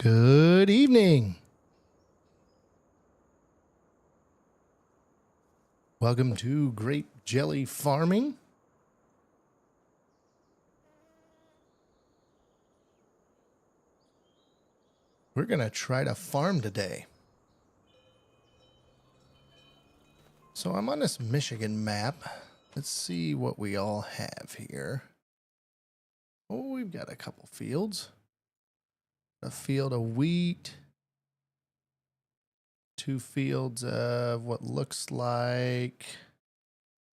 Good evening. Welcome to Grape Jelly Farming. We're going to try to farm today. So I'm on this Michigan map. Let's see what we all have here. Oh, we've got a couple fields. A field of wheat. 2 fields of what looks like,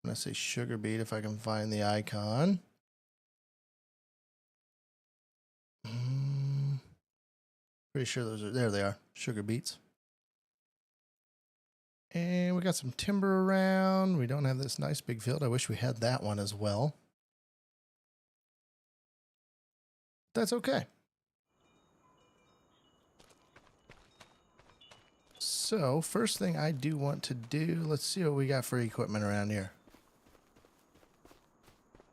I'm going to say sugar beet if I can find the icon. Pretty sure those are, there they are, sugar beets. And we got some timber around. We don't have this nice big field. I wish we had that one as well. That's okay. So, first thing I do want to do, let's see what we got for equipment around here.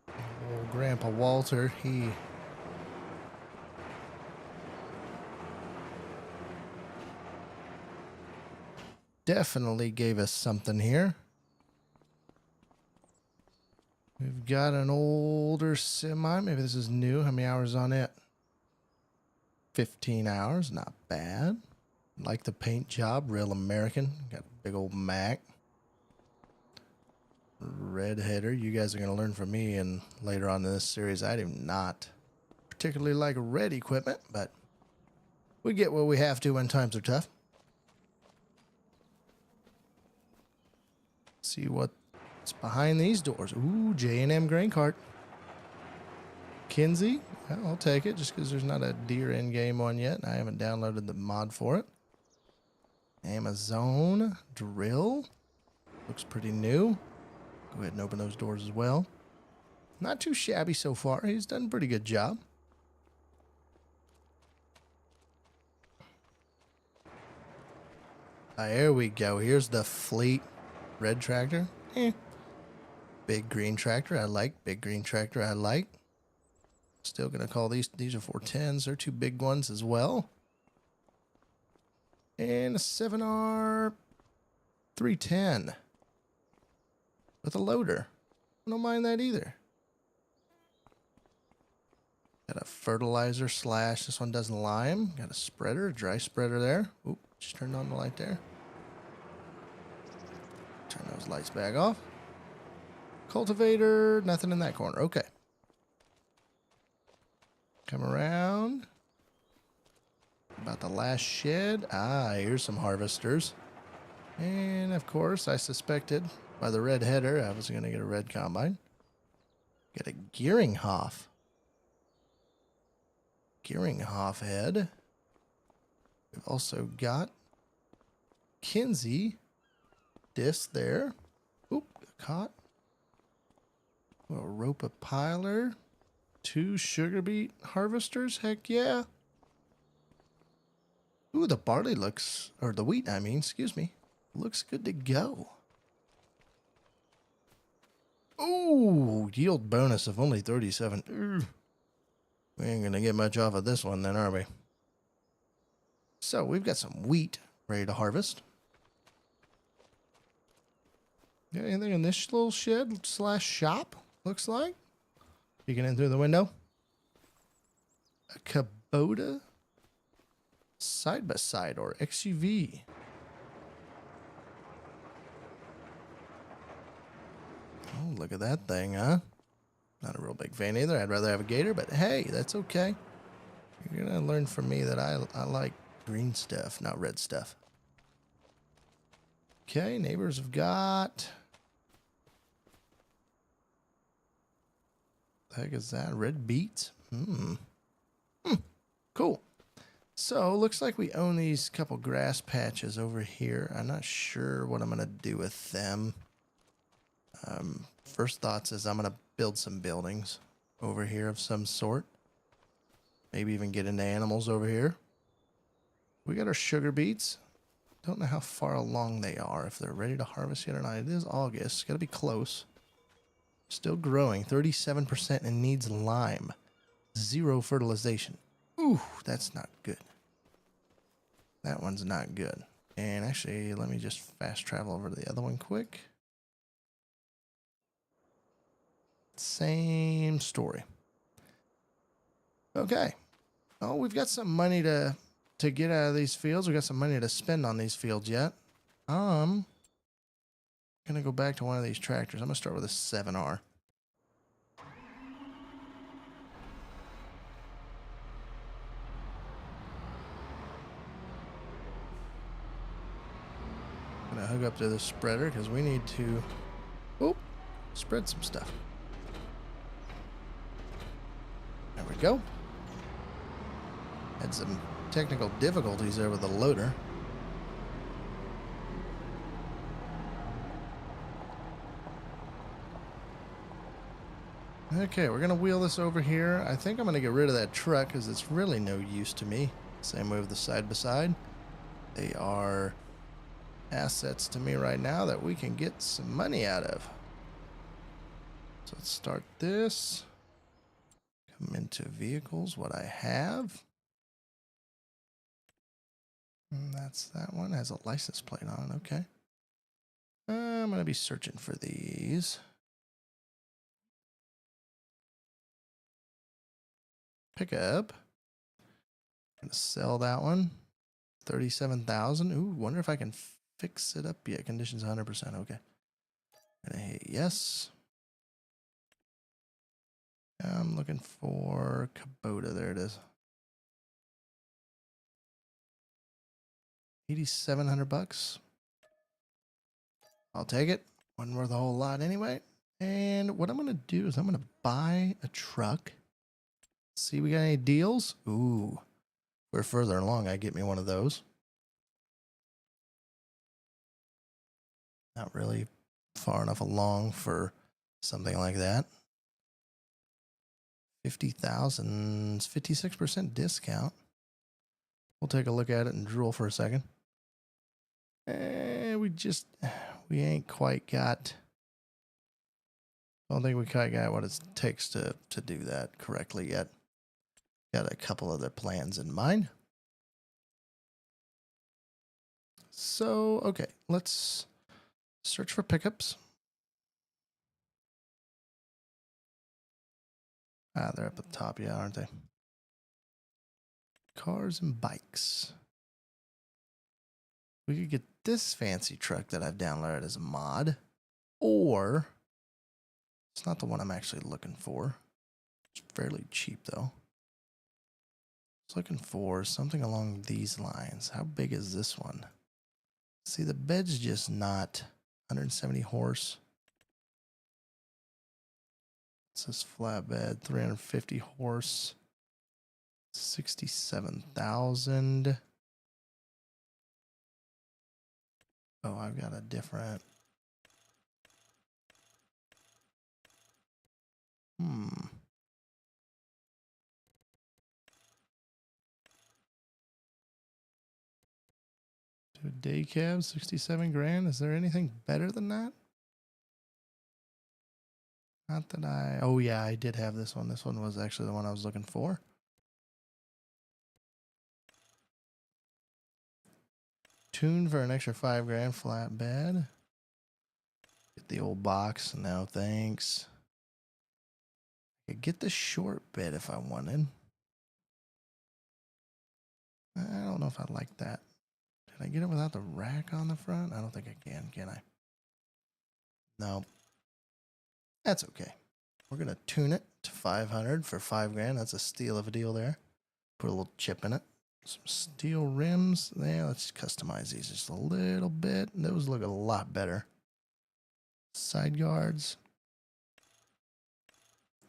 Old Grandpa Walter, he definitely gave us something here. We've got an older semi. Maybe this is new. How many hours on it? 15 hours. Not bad. Like the paint job. Real American. Got a big old Mac. Red header. You guys are going to learn from me and later on in this series. I do not particularly like red equipment, but we get what we have to when times are tough. See what's behind these doors. Ooh, J&M grain cart. Kinsey, I'll take it just because there's not a deer in-game one yet. I haven't downloaded the mod for it. Amazon drill. Looks pretty new. Go ahead and open those doors as well. Not too shabby so far. He's done a pretty good job. There we go. Here's the fleet. Red tractor. Big green tractor. I like. Big green tractor. I like. Still going to call these are 410s. They're 2 big ones as well. And a 7R 310 with a loader. I don't mind that either. Got a fertilizer slash. This one does lime. Got a spreader, a dry spreader there. Oop, just turned on the light there. Turn those lights back off. Cultivator, nothing in that corner. Okay. Come around. About the last shed. Ah, here's some harvesters. And of course, I suspected by the red header I was going to get a red combine. Get a Geringhoff. Geringhoff head. We've also got Kinsey disc there. Oop, caught. A Ropa piler. 2 sugar beet harvesters. Heck yeah. Ooh, the barley looks, or the wheat, I mean, excuse me, looks good to go. Ooh, yield bonus of only 37. We ain't going to get much off of this one then, are we? So we've got some wheat ready to harvest. Got anything in this little shed slash shop, looks like? Peeking in through the window. A Kubota side-by-side or XUV. Oh, look at that thing, huh? Not a real big fan either. I'd rather have a Gator, but hey, that's okay. You're going to learn from me that I like green stuff, not red stuff. Okay, neighbors have got... The heck is that? Red beets? Cool. So, looks like we own these couple grass patches over here. I'm not sure what I'm going to do with them. First thoughts is I'm going to build some buildings over here of some sort. Maybe even get into animals over here. We got our sugar beets. Don't know how far along they are, if they're ready to harvest yet or not. It is August. Got to be close. Still growing. 37% and needs lime. 0 fertilization. Ooh, that's not good. That one's not good. And actually, let me just fast travel over to the other one quick. Same story. Okay. Oh, we've got some money to get out of these fields. We've got some money to spend on these fields yet. Gonna go back to one of these tractors. I'm gonna start with a 7R. Gonna hook up to the spreader because we need to spread some stuff. There we go. Had some technical difficulties there with the loader. Okay, we're gonna wheel this over here. I think I'm gonna get rid of that truck because it's really no use to me. Same way with the side by side. They are assets to me right now that we can get some money out of. So let's start this. Come into vehicles, what I have. And that's that one. Has a license plate on it. Okay. I'm going to be searching for these. Pick up. Going to sell that one. 37,000. Ooh, wonder if I can fix it up. Yeah, conditions 100%. Okay. Gonna hit yes. I'm looking for Kubota. There it is. 8,700 bucks. I'll take it. Wasn't worth a whole lot anyway. And what I'm gonna do is I'm gonna buy a truck. See, we got any deals? Ooh, we're further along. I get me one of those. Not really far enough along for something like that. 50,000, 56% discount. We'll take a look at it and drool for a second. We ain't quite got. I don't think we quite got what it takes to do that correctly yet. Got a couple other plans in mind. So, okay, let's search for pickups. Ah, they're up at the top, yeah, aren't they? Cars and bikes. We could get this fancy truck that I've downloaded as a mod, or it's not the one I'm actually looking for. It's fairly cheap though. I was looking for something along these lines. How big is this one? See, the bed's just not 170 horse. It says flatbed, 350 horse, 67,000. Oh, I've got a different. Do a day cab, 67 grand. Is there anything better than that? Not that I. Oh, yeah, I did have this one. This one was actually the one I was looking for. Tuned for an extra 5 grand, flatbed. Get the old box. No, thanks. I could get the short bed if I wanted. I don't know if I like that. Can I get it without the rack on the front? I don't think I can I? No. That's okay. We're going to tune it to 500 for 5 grand. That's a steal of a deal there. Put a little chip in it. Some steel rims there. Let's customize these just a little bit. Those look a lot better. Side guards.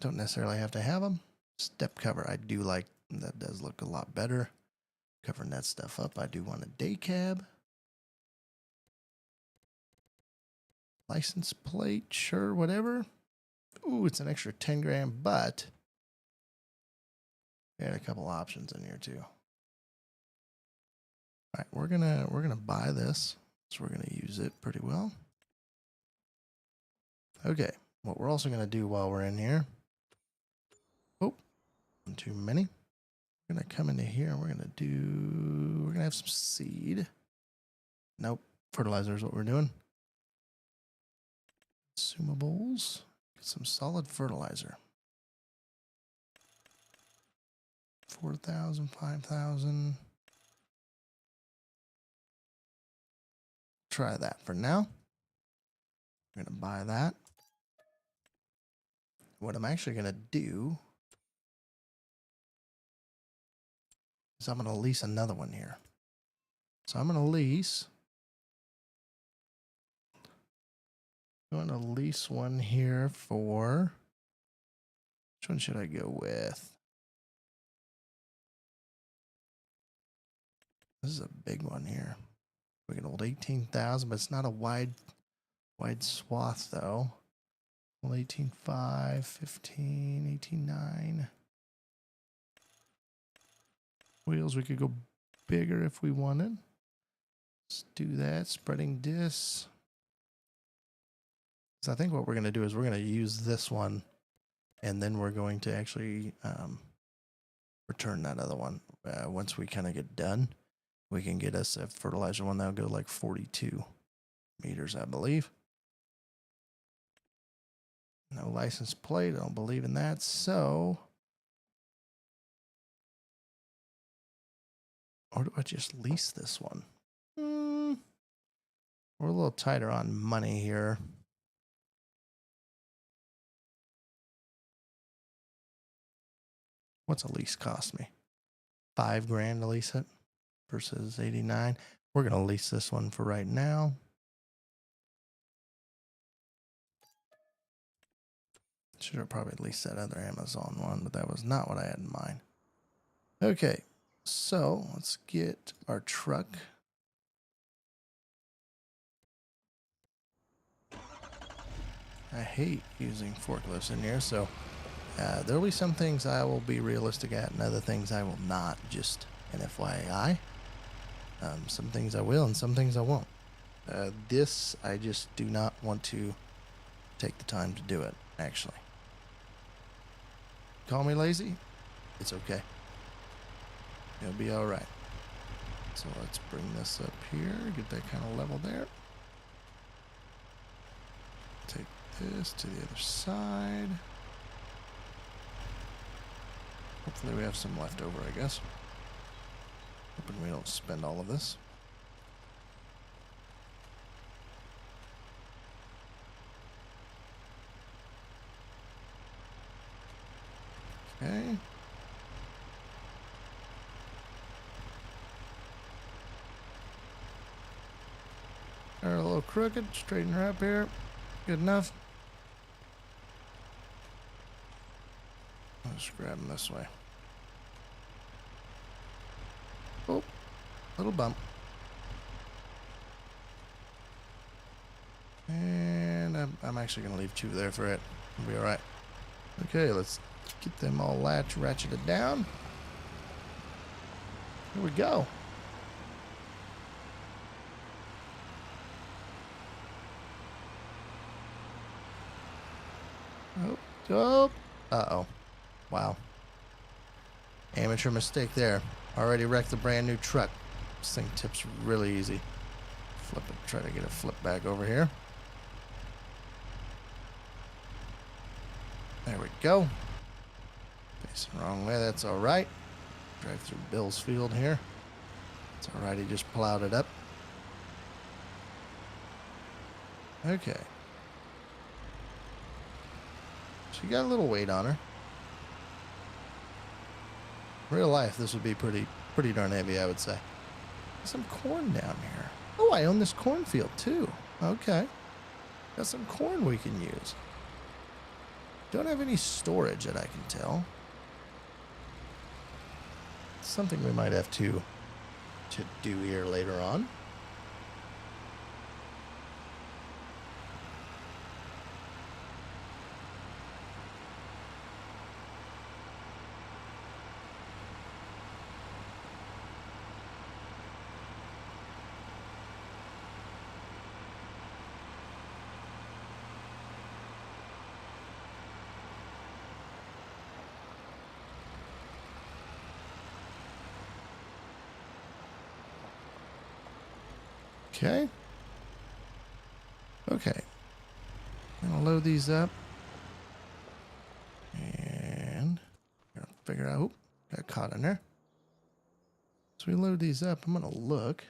Don't necessarily have to have them. Step cover. I do like that. Does look a lot better. Covering that stuff up. I do want a day cab. License plate. Sure, whatever. Ooh, it's an extra 10 grand, but we had a couple options in here too. All right, we're gonna buy this, so we're gonna use it pretty well. Okay, what we're also gonna do while we're in here. Oh, too many. We're going to come into here and we're going to have some seed. Nope. Fertilizer is what we're doing. Consumables. Get some solid fertilizer. 4,000, 5,000. Try that for now. We're going to buy that. What I'm actually going to do is I'm going to lease another one here. So I'm going to lease one here for, which one should I go with? This is a big one here. We can hold 18,000, but it's not a wide swath though. Well, 18.5, 15, 18.9. Wheels, we could go bigger if we wanted. Let's do that. Spreading discs. So I think what we're going to do is we're going to use this one, and then we're going to actually return that other one. Once we kind of get done, we can get us a fertilizer one that'll go like 42 meters, I believe. No license plate. I don't believe in that. So, or do I just lease this one? We're a little tighter on money here. What's a lease cost me? $5,000 to lease it versus 89. We're going to lease this one for right now. Should have probably leased that other Amazon one, but that was not what I had in mind. Okay, so let's get our truck. I hate using forklifts in here, so there'll be some things I will be realistic at and other things I will not, just an FYI. Some things I will and some things I won't. This, I just do not want to take the time to do it, actually. Call me lazy? It's okay. It'll be all right. So let's bring this up here, get that kind of level there. Take this to the other side. Hopefully we have some left over, I guess. Hoping we don't spend all of this. Okay. They're a little crooked. Straighten her up here. Good enough. I'll just grab them this way. Oh, little bump. And I'm actually going to leave 2 there for it. It'll be all right. Okay, let's get them all ratcheted down. Here we go. Oh. Uh-oh. Wow. Amateur mistake there. Already wrecked the brand new truck. This thing tips really easy. Flip it. Try to get a flip back over here. There we go. Facing the wrong way. That's all right. Drive through Bill's field here. It's all right. He just plowed it up. Okay. She got a little weight on her. Real life, this would be pretty darn heavy, I would say. There's some corn down here. Oh, I own this cornfield too. Okay. Got some corn we can use. Don't have any storage that I can tell. Something we might have to do here later on. Okay. Okay. I'm gonna load these up. And gotta figure out. Got caught in there. So we load these up. I'm gonna look.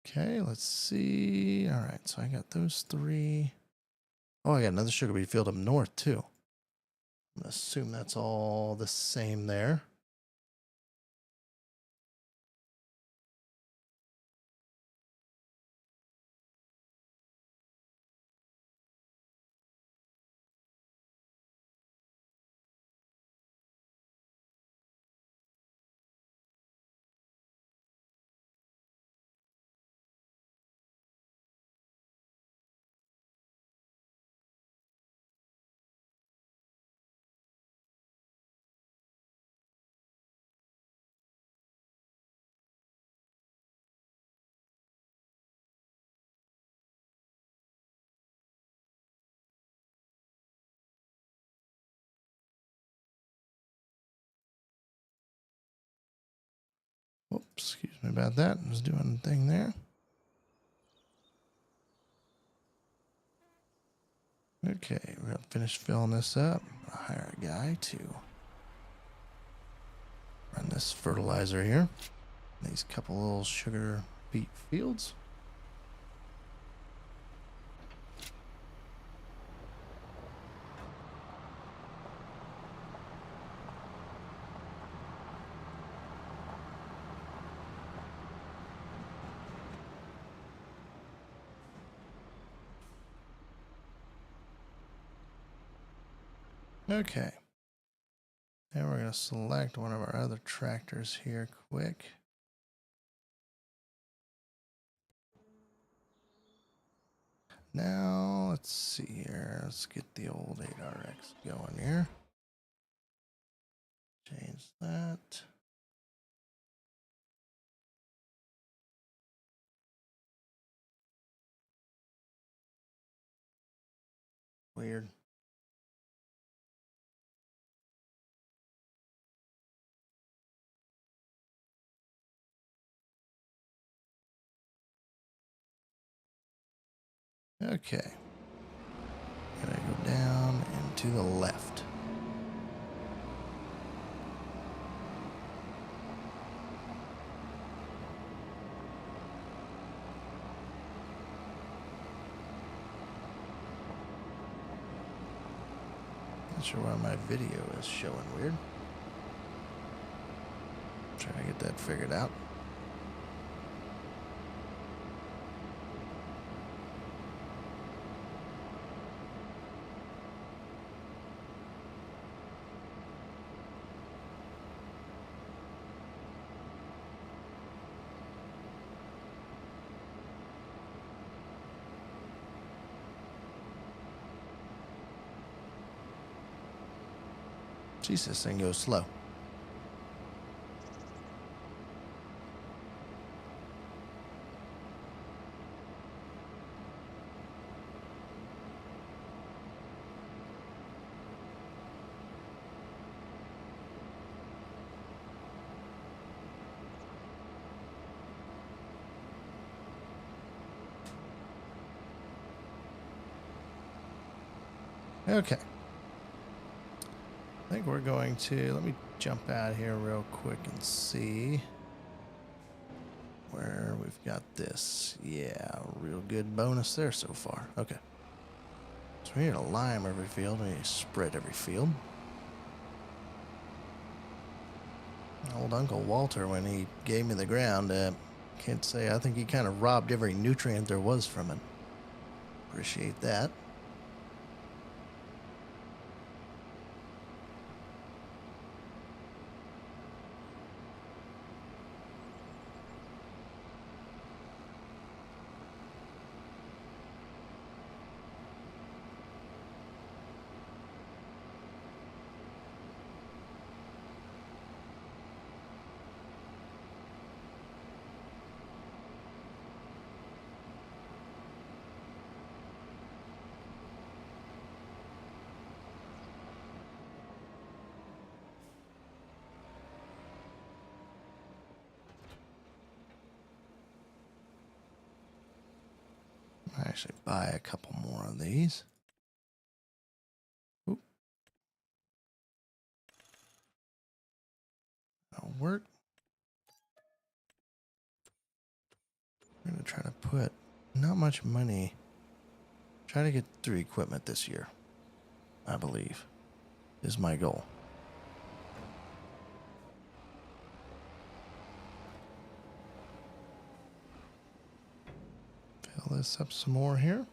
Okay, let's see. All right, so I got those 3. Oh, I got another sugar beet field up north too. I'm gonna assume that's all the same there. Oops, excuse me about that. I was doing a thing there. Okay, we're gonna finish filling this up. I'll hire a guy to run this fertilizer here. These couple little sugar beet fields. Okay. Now we're going to select one of our other tractors here quick. Now, let's see here. Let's get the old 8RX going here. Change that. Weird. Okay. Gotta go down and to the left. Not sure why my video is showing weird. Trying to get that figured out. Jeez, this thing goes slow. Okay. I think we're going to, let me jump out here real quick and see where we've got this. Yeah, real good bonus there so far. Okay. So we need to lime every field. We need to spread every field. Old Uncle Walter, when he gave me the ground, can't say, I think he kind of robbed every nutrient there was from it. Appreciate that. actually buy a couple more of these. Oop. That'll work. I'm going to try to put not much money. Try to get through equipment this year, I believe, is my goal. Fill this up some more here.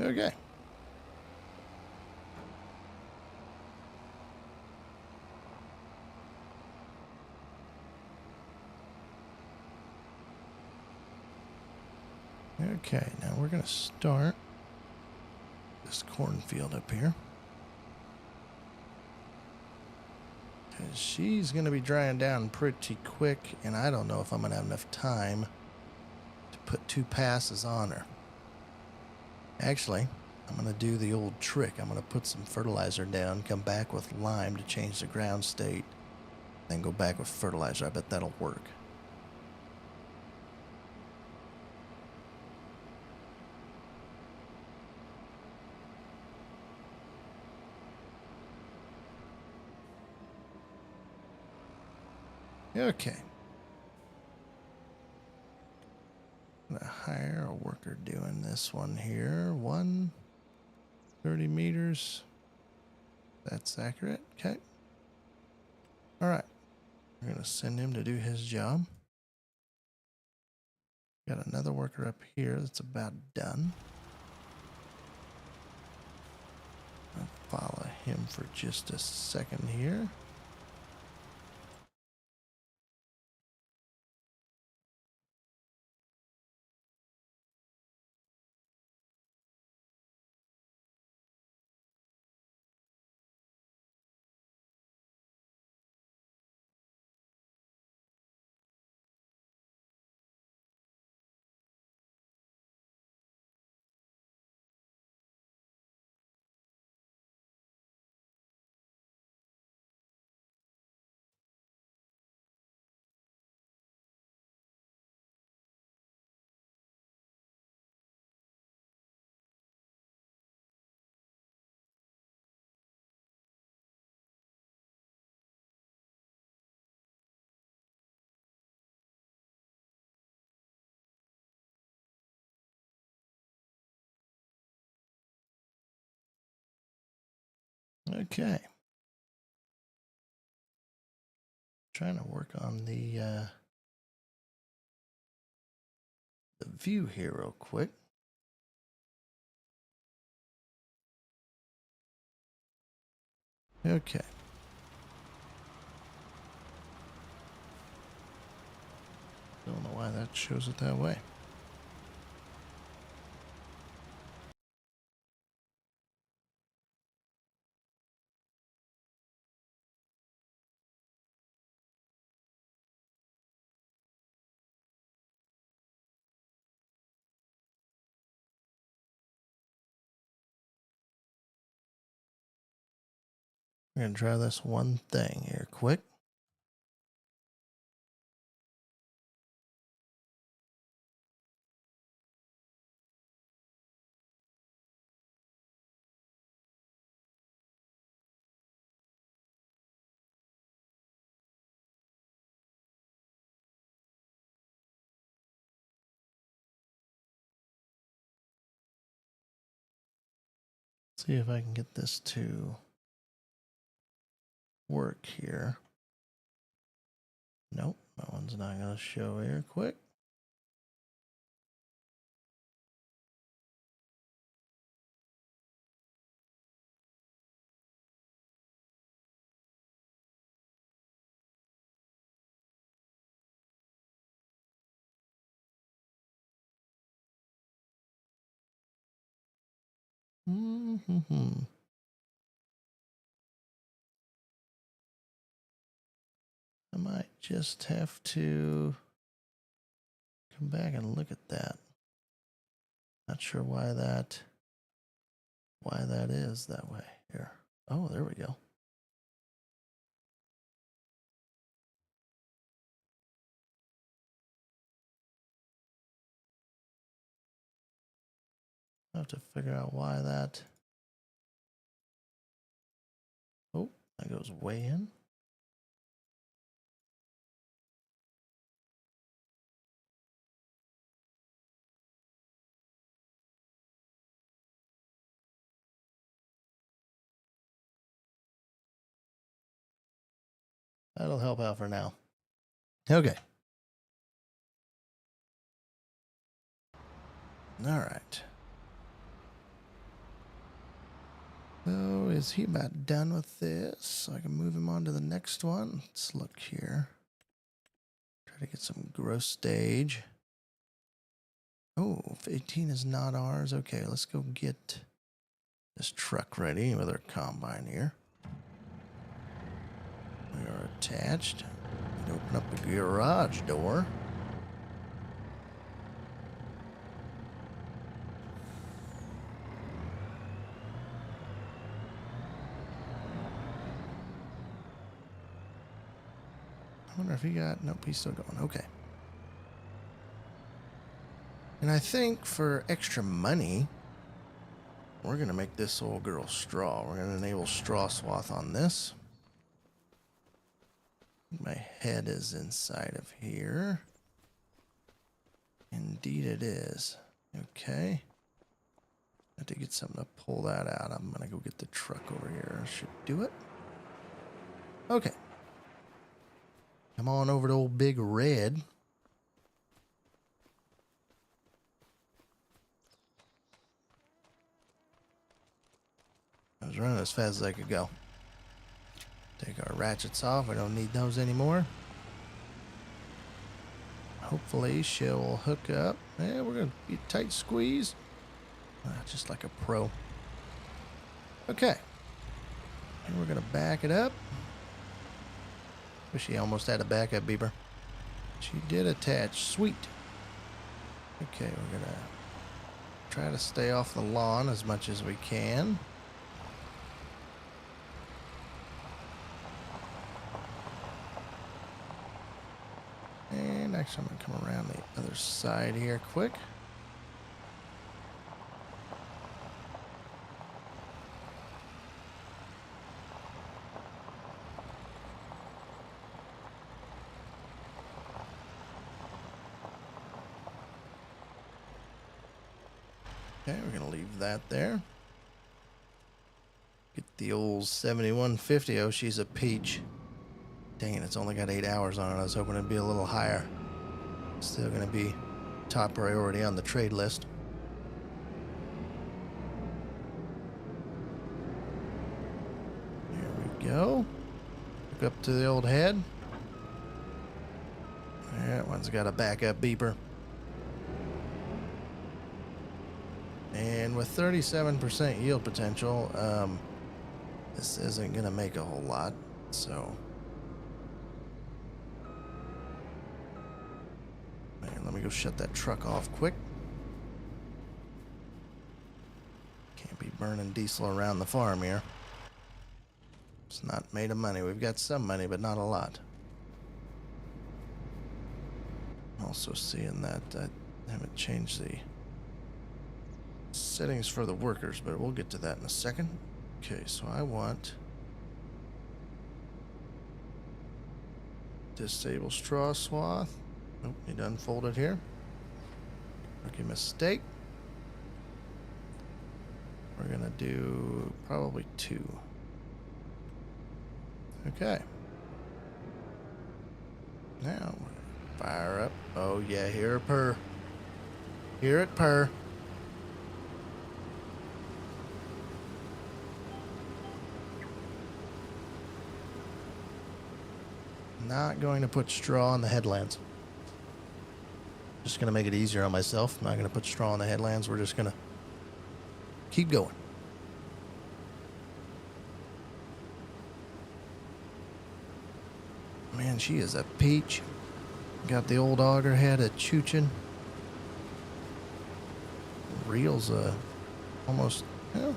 Okay. Okay, now we're going to start this cornfield up here. Because she's going to be drying down pretty quick, and I don't know if I'm going to have enough time to put 2 passes on her. Actually, I'm going to do the old trick. I'm going to put some fertilizer down, come back with lime to change the ground state, then go back with fertilizer. I bet that'll work. Okay. I'm going to hire a worker doing this one here. 30 meters. That's accurate. Okay. All right. We're going to send him to do his job. Got another worker up here that's about done. I'll follow him for just a second here. Okay. Trying to work on the view here real quick. Okay. Don't know why that shows it that way. We're going to try this one thing here quick. See if I can get this to work here. Nope, that one's not going to show here quick. How might just have to come back and look at that. Not sure why that is that way. Here. Oh, there we go. I have to figure out why that. Oh, that goes way in. That'll help out for now. Okay. All right. So is he about done with this? So I can move him on to the next one. Let's look here. Try to get some gross stage. Oh, 18 is not ours. Okay, let's go get this truck ready with our combine here. We are attached. We open up the garage door. I wonder if he got... Nope, he's still going. Okay. And I think for extra money, we're going to make this old girl straw. We're going to enable straw swath on this. My head is inside of here. Indeed it is. Okay. I have to get something to pull that out. I'm going to go get the truck over here. Should do it. Okay. Come on over to old Big Red. I was running as fast as I could go. Take our ratchets off. We don't need those anymore. Hopefully she'll hook up. Yeah, we're going to be a tight squeeze. Just like a pro. Okay. And we're going to back it up. Wish she almost had a backup beeper. She did attach. Sweet. Okay, we're going to try to stay off the lawn as much as we can. And actually, I'm going to come around the other side here quick. Okay, we're going to leave that there. Get the old 7150. Oh, she's a peach. Dang it, it's only got 8 hours on it. I was hoping it'd be a little higher. Still going to be top priority on the trade list. Here we go. Look up to the old head. That one's got a backup beeper. And with 37% yield potential, this isn't going to make a whole lot. So, man, let me go shut that truck off quick. Can't be burning diesel around the farm here. It's not made of money. We've got some money, but not a lot. Also seeing that I haven't changed the settings for the workers, but we'll get to that in a second. Okay, so I want disable straw swath. Nope, he done folded here. Rookie mistake. We're gonna do probably 2. Okay. Now fire up. Oh yeah, hear it purr. Hear it purr. Not going to put straw on the headlands. Just going to make it easier on myself. Not going to put straw on the headlands. We're just going to keep going. Man, she is a peach. Got the old auger head at Chuchin. Reel's almost, yeah,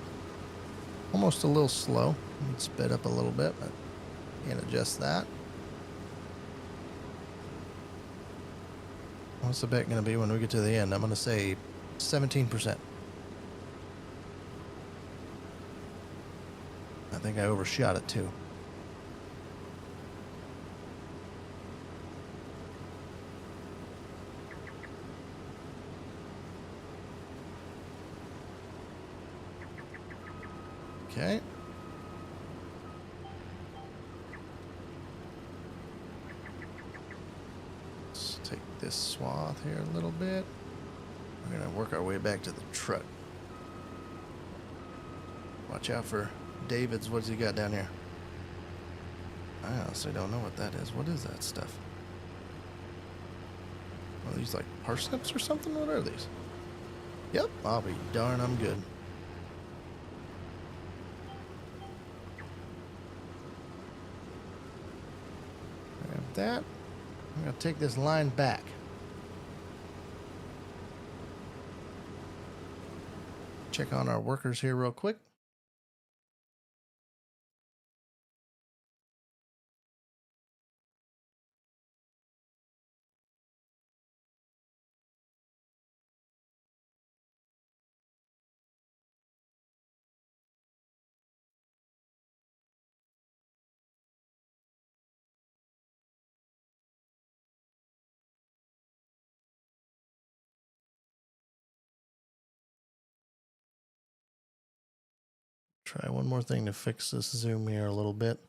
almost a little slow. Need to sped up a little bit, but can't adjust that. What's the bet going to be when we get to the end? I'm going to say 17%. I think I overshot it too. Okay. Let's take this swath here a little bit. We're going to work our way back to the truck. Watch out for David's. What's he got down here? I honestly don't know what that is. What is that stuff? Are these like parsnips or something? What are these? Yep, I'll be darn, I'm good. Grab that. I'm going to take this line back. Check on our workers here real quick. Try one more thing to fix this zoom here a little bit.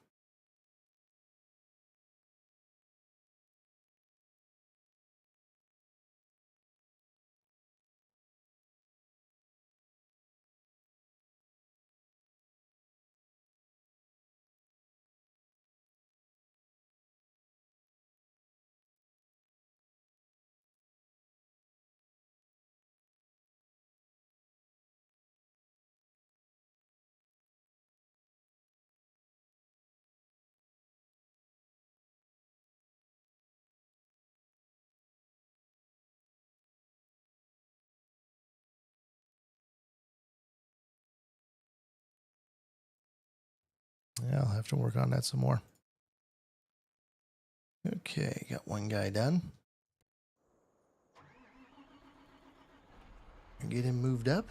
Yeah, I'll have to work on that some more. Okay, got one guy done. Get him moved up.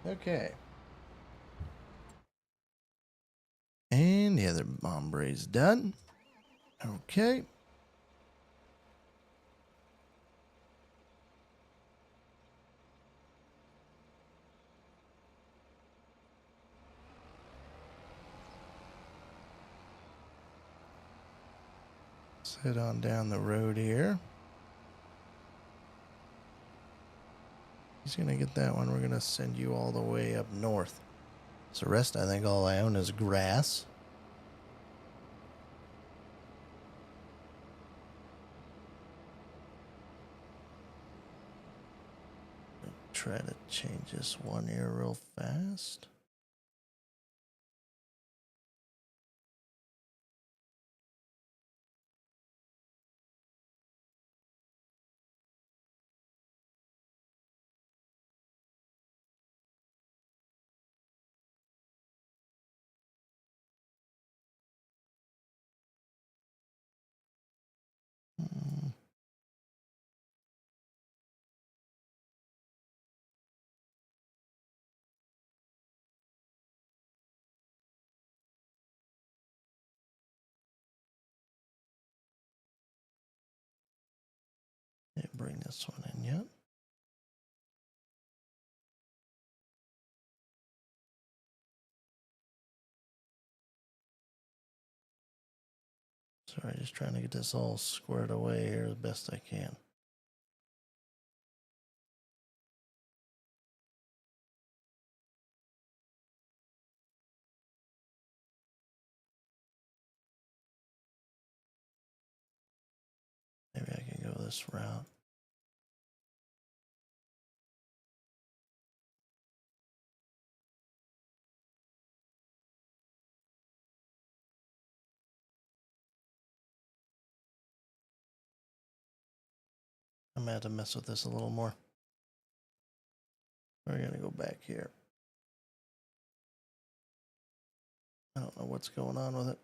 Okay. And the other ombre's done. Okay. Let's head on down the road here. He's going to get that one. We're going to send you all the way up north. So the rest, I think all I own is grass. Try to change this one here real fast. Didn't bring this one in yet. Sorry, just trying to get this all squared away here as best I can. this route. I'm gonna have to mess with this a little more. We're gonna go back here. I don't know what's going on with it,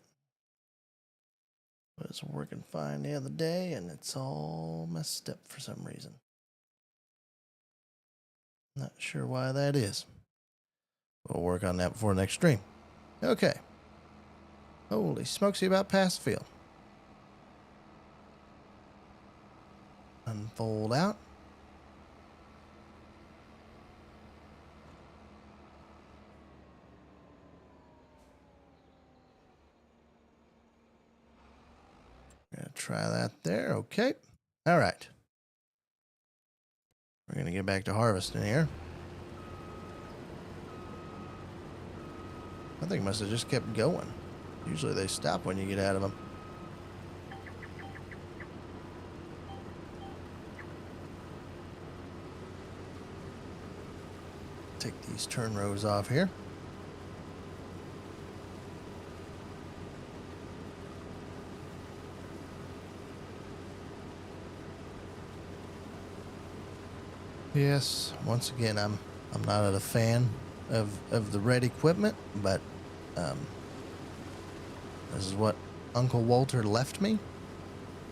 but it's working fine the other day, and it's all messed up for some reason. Not sure why that is. We'll work on that before next stream. Okay. Holy smokes, you about past field. Unfold out. Gonna try that there. Okay. All right. We're gonna get back to harvesting here. I think it must have just kept going. Usually they stop when you get out of them. Take these turn rows off here. Yes, once again, I'm not a fan of the red equipment, but this is what Uncle Walter left me,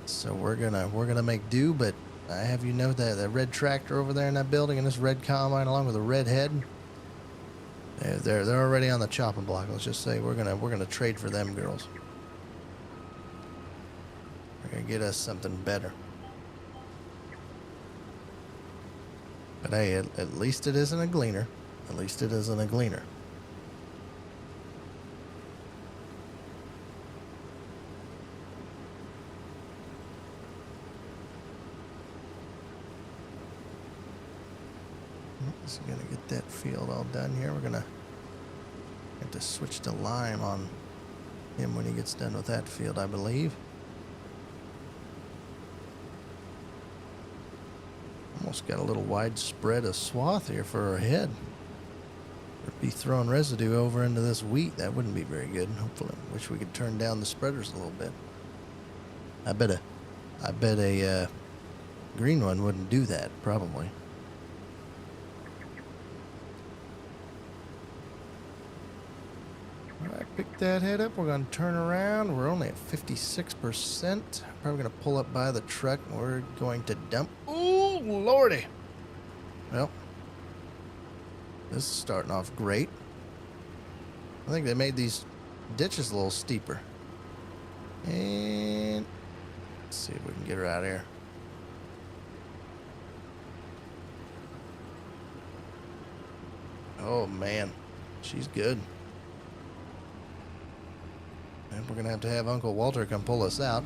so we're gonna make do. But I have you know that the red tractor over there in that building and this red combine along with a red head, they're already on the chopping block. Let's just say we're gonna trade for them girls. We're gonna get us something better. But hey, at least it isn't a gleaner. At least it isn't a gleaner. Just gonna get that field all done here. We're gonna have to switch to lime on him when he gets done with that field, I believe. Almost got a little widespread of swath here for our head. Would be throwing residue over into this wheat. That wouldn't be very good. Hopefully, wish we could turn down the spreaders a little bit. I bet a green one wouldn't do that, probably. All right, pick that head up. We're going to turn around. We're only at 56%. Probably going to pull up by the truck. We're going to dump. Ooh, lordy. Well, this is starting off great. I think they made these ditches a little steeper. And let's see if we can get her out of here. Oh, man. She's good. And we're going to have Uncle Walter come pull us out.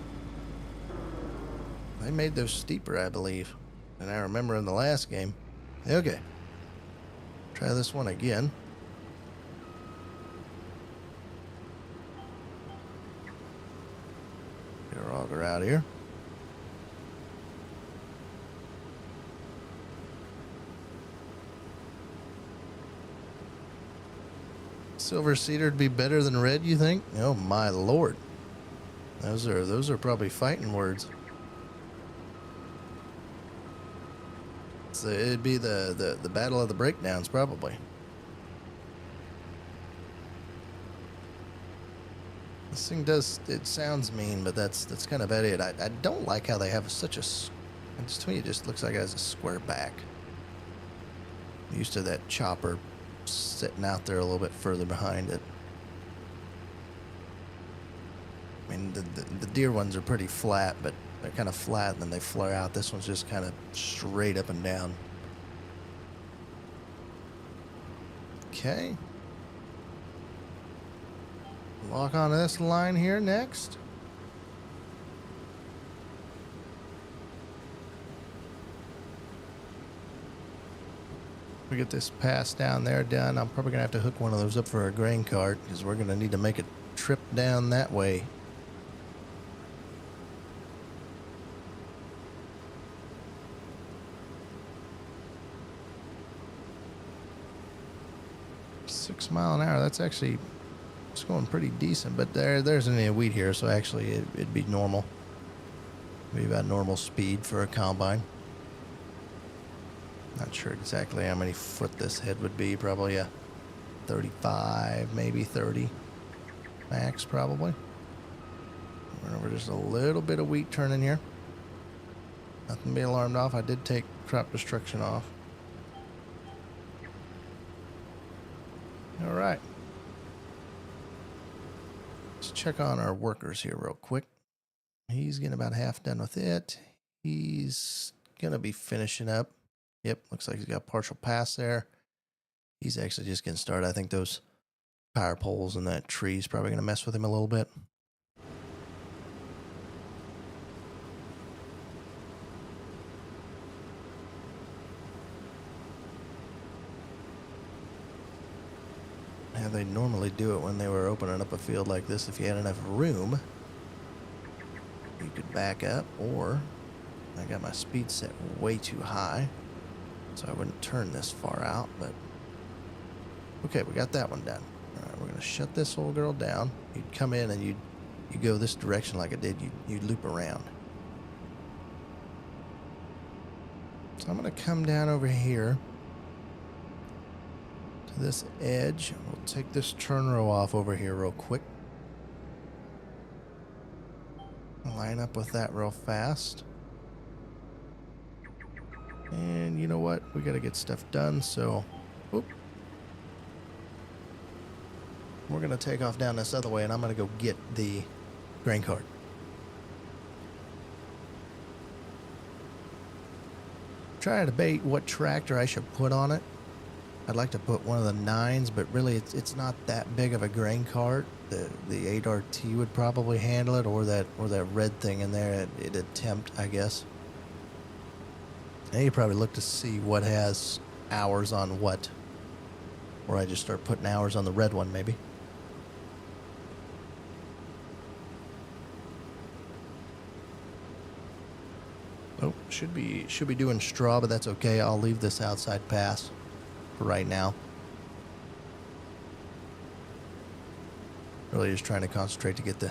They made those steeper, I believe. And I remember in the last game. Okay. Try this one again. Get our auger out here. Silver cedar would be better than red, you think? Oh my lord. Those are probably fighting words. So it'd be the battle of the breakdowns, probably. This thing it sounds mean, but that's kind of it. I don't like how they have such a, to me it just looks like it has a square back. I'm used to that chopper sitting out there a little bit further behind it. I mean, the deer ones are pretty flat, but they're kind of flat and then they flare out. This one's just kind of straight up and down. Okay. Lock onto this line here next. We get this pass down there done. I'm probably gonna have to hook one of those up for a grain cart because we're gonna need to make a trip down that way. 6 mile an hour. That's actually, it's going pretty decent. But there's any wheat here, so actually it'd be normal. Maybe about normal speed for a combine. Not sure exactly how many foot this head would be. Probably a 35, maybe 30 max, probably. Remember, just a little bit of wheat turning here. Nothing to be alarmed off. I did take crop destruction off. All right. Let's check on our workers here real quick. He's getting about half done with it. He's going to be finishing up. Yep, looks like he's got partial pass there. He's actually just getting started. I think those power poles and that tree is probably going to mess with him a little bit. How they normally do it when they were opening up a field like this, if you had enough room, you could back up, or I got my speed set way too high, so I wouldn't turn this far out, but okay, we got that one done. All right, we're going to shut this old girl down. You'd come in and you go this direction like I did. You'd loop around. So I'm going to come down over here to this edge. We'll take this turn row off over here real quick. Line up with that real fast. And you know what? We got to get stuff done, so whoop. We're going to take off down this other way, and I'm going to go get the grain cart. Trying to debate what tractor I should put on it. I'd like to put one of the 9s, but really it's not that big of a grain cart. The 8RT would probably handle it, or that red thing in there. It'd attempt, I guess. And you probably look to see what has hours on what. Or I just start putting hours on the red one, maybe. Oh, should be doing straw, but that's okay. I'll leave this outside pass for right now. Really just trying to concentrate to get the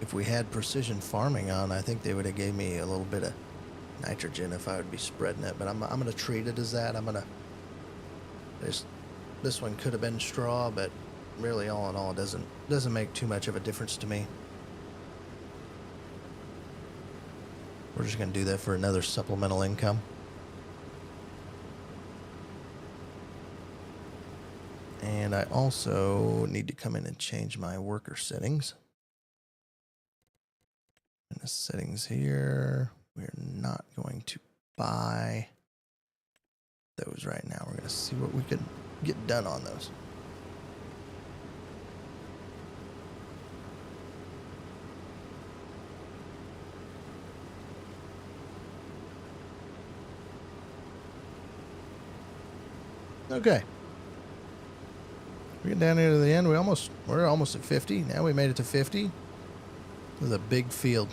if we had precision farming on, I think they would have gave me a little bit of nitrogen if I would be spreading it, but I'm going to treat it as that. This one could have been straw, but really all in all it doesn't make too much of a difference to me. We're just going to do that for another supplemental income. And I also need to come in and change my worker settings. In the settings here, we're not going to buy those right now. We're going to see what we could get done on those. Okay. We get down here to the end. We're almost at 50. Now we made it to 50. This is a big field.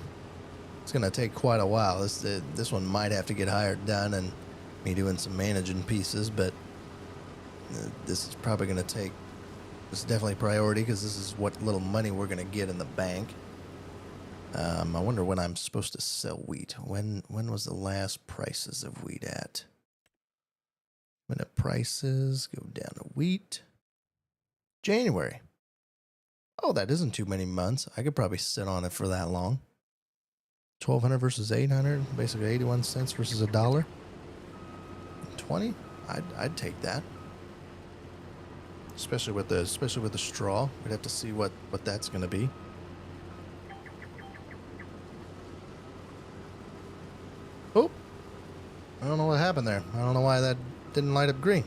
It's going to take quite a while. This one might have to get hired done and me doing some managing pieces, but this is probably going to take, this is definitely a priority because this is what little money we're going to get in the bank. I wonder when I'm supposed to sell wheat. When was the last prices of wheat at? Minute prices, go down to wheat. January. Oh, that isn't too many months. I could probably sit on it for that long. 1,200 versus 800, basically 81 cents versus $1. 20? I'd take that. Especially with the straw. We'd have to see what that's going to be. Oh, I don't know what happened there. I don't know why that didn't light up green.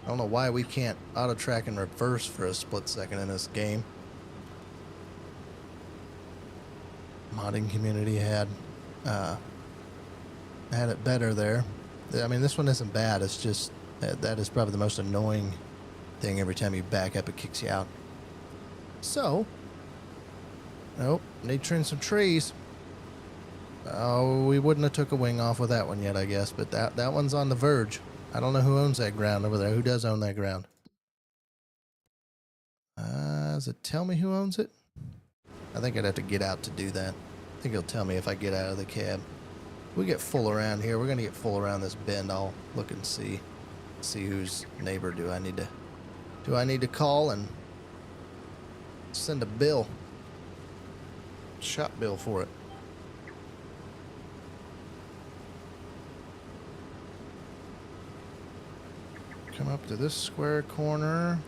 I don't know why we can't auto track and reverse for a split second in this game. Modding community had it better there. I mean, this one isn't bad. It's just that is probably the most annoying thing. Every time you back up, it kicks you out. So, nope, need to trim some trees. Oh, we wouldn't have took a wing off with that one yet, I guess. But that one's on the verge. I don't know who owns that ground over there. Who does own that ground? Does it tell me who owns it? I think I'd have to get out to do that. I think it'll tell me if I get out of the cab. We get full around here. We're going to get full around this bend. I'll look and see whose neighbor do I need to call and send a bill. Shop bill for it. Come up to this square corner.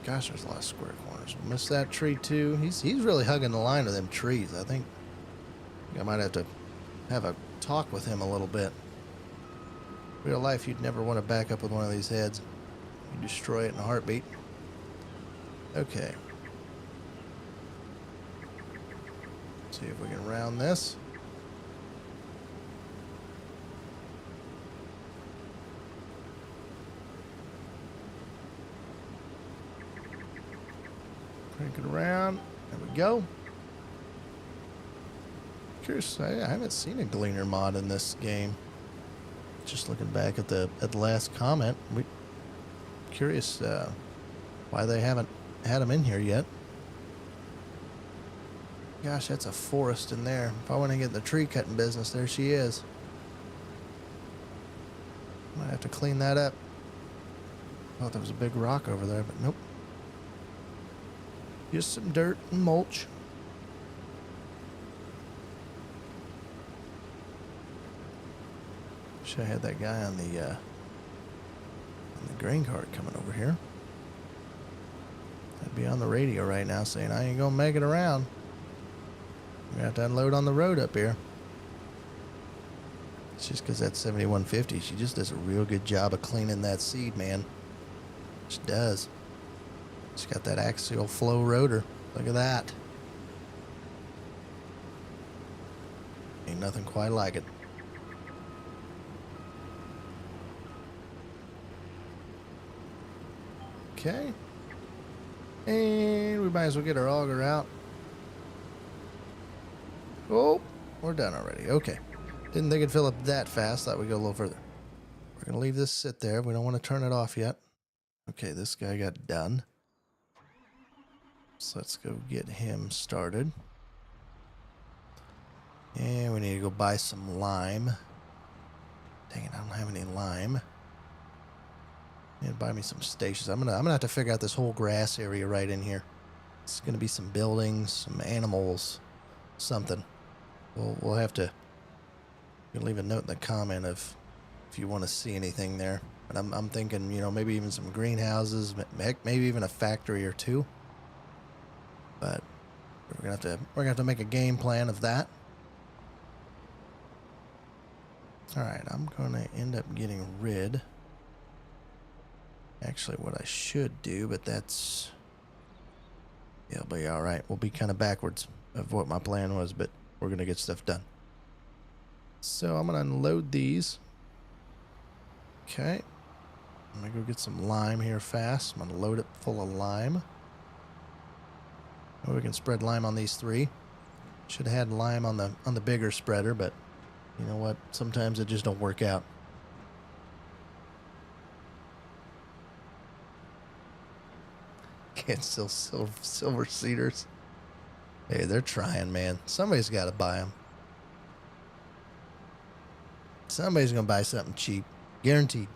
Gosh, there's a lot of square corners. We'll miss that tree too. He's really hugging the line of them trees. I think I might have to have a talk with him a little bit. Real life, you'd never want to back up with one of these heads. You destroy it in a heartbeat. Okay. See if we can round this. Crank it around. There we go. Curious, I haven't seen a Gleaner mod in this game. Just looking back at the last comment, curious why they haven't had them in here yet. Gosh, that's a forest in there. If I want to get in the tree cutting business, there she is. Might have to clean that up. Thought there was a big rock over there, but nope. Just some dirt and mulch. Wish I had that guy on the grain cart coming over here. I'd be on the radio right now saying I ain't gonna make it around. We're gonna have to unload on the road up here. It's just because that 7150, she just does a real good job of cleaning that seed, man. She does. She's got that axial flow rotor. Look at that. Ain't nothing quite like it. Okay. And we might as well get our auger out. Oh, we're done already. Okay. Didn't think it'd fill up that fast. Thought we'd go a little further. We're going to leave this sit there. We don't want to turn it off yet. Okay, this guy got done. So let's go get him started. And we need to go buy some lime. Dang it, I don't have any lime. Need to buy me some stations. I'm gonna have to figure out this whole grass area right in here. It's gonna be some buildings, some animals, something. We'll have to. You can leave a note in the comment if you want to see anything there. But I'm thinking, you know, maybe even some greenhouses, heck, maybe even a factory or two. But we're gonna have to make a game plan of that. All right, I'm gonna end up getting rid. Actually, what I should do, but that's... Yeah, it'll be all right. We'll be kind of backwards of what my plan was, but we're going to get stuff done. So I'm going to unload these. Okay. I'm going to go get some lime here fast. I'm going to load it full of lime. Oh, we can spread lime on these three. Should have had lime on the bigger spreader, but you know what? Sometimes it just don't work out. Can't still silver cedars. Hey, they're trying, man. Somebody's got to buy them. Somebody's going to buy something cheap. Guaranteed.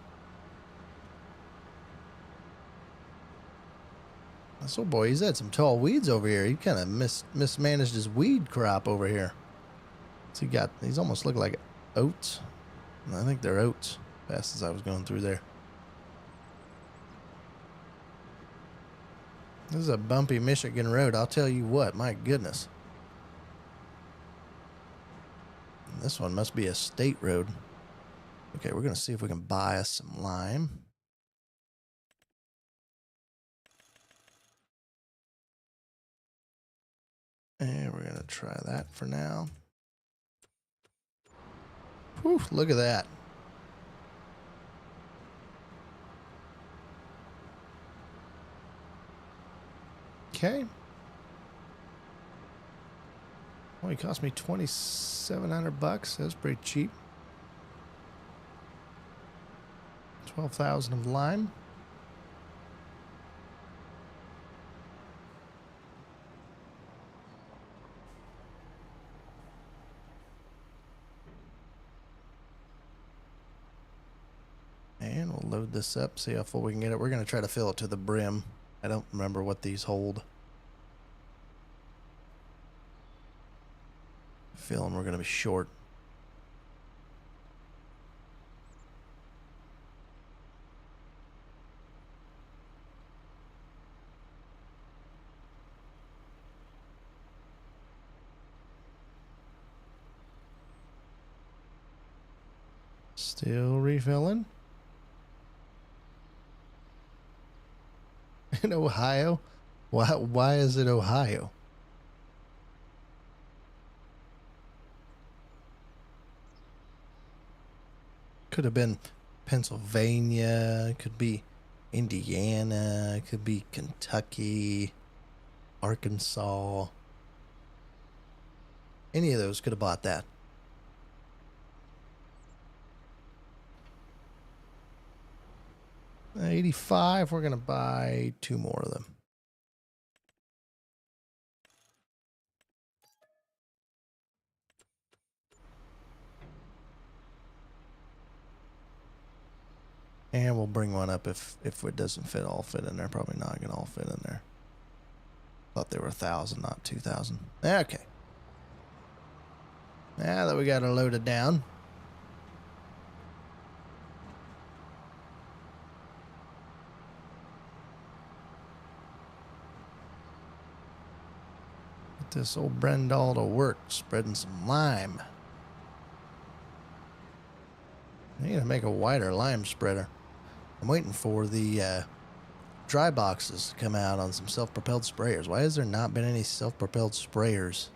This old boy, he's had some tall weeds over here. He kind of mismanaged his weed crop over here. So he's almost looking like oats. I think they're oats, fast as I was going through there. This is a bumpy Michigan road, I'll tell you what, my goodness. And this one must be a state road. Okay, we're going to see if we can buy us some lime. And we're going to try that for now. Whew, look at that. Okay. Only cost me $2,700. That's pretty cheap. 12,000 of lime. And we'll load this up, see how full we can get it. We're going to try to fill it to the brim. I don't remember what these hold. Feeling we're going to be short. Still refilling. In Ohio? Why is it Ohio? Could have been Pennsylvania, could be Indiana, could be Kentucky, Arkansas. Any of those could have bought that. $85, we're going to buy 2 more of them. And we'll bring one up if it doesn't all fit in there. Probably not going to all fit in there. Thought they were 1,000, not 2,000. Okay. Now that we got it loaded down. Get this old Brendal to work, spreading some lime. I need to make a wider lime spreader. I'm waiting for the dry boxes to come out on some self-propelled sprayers. Why has there not been any self-propelled sprayers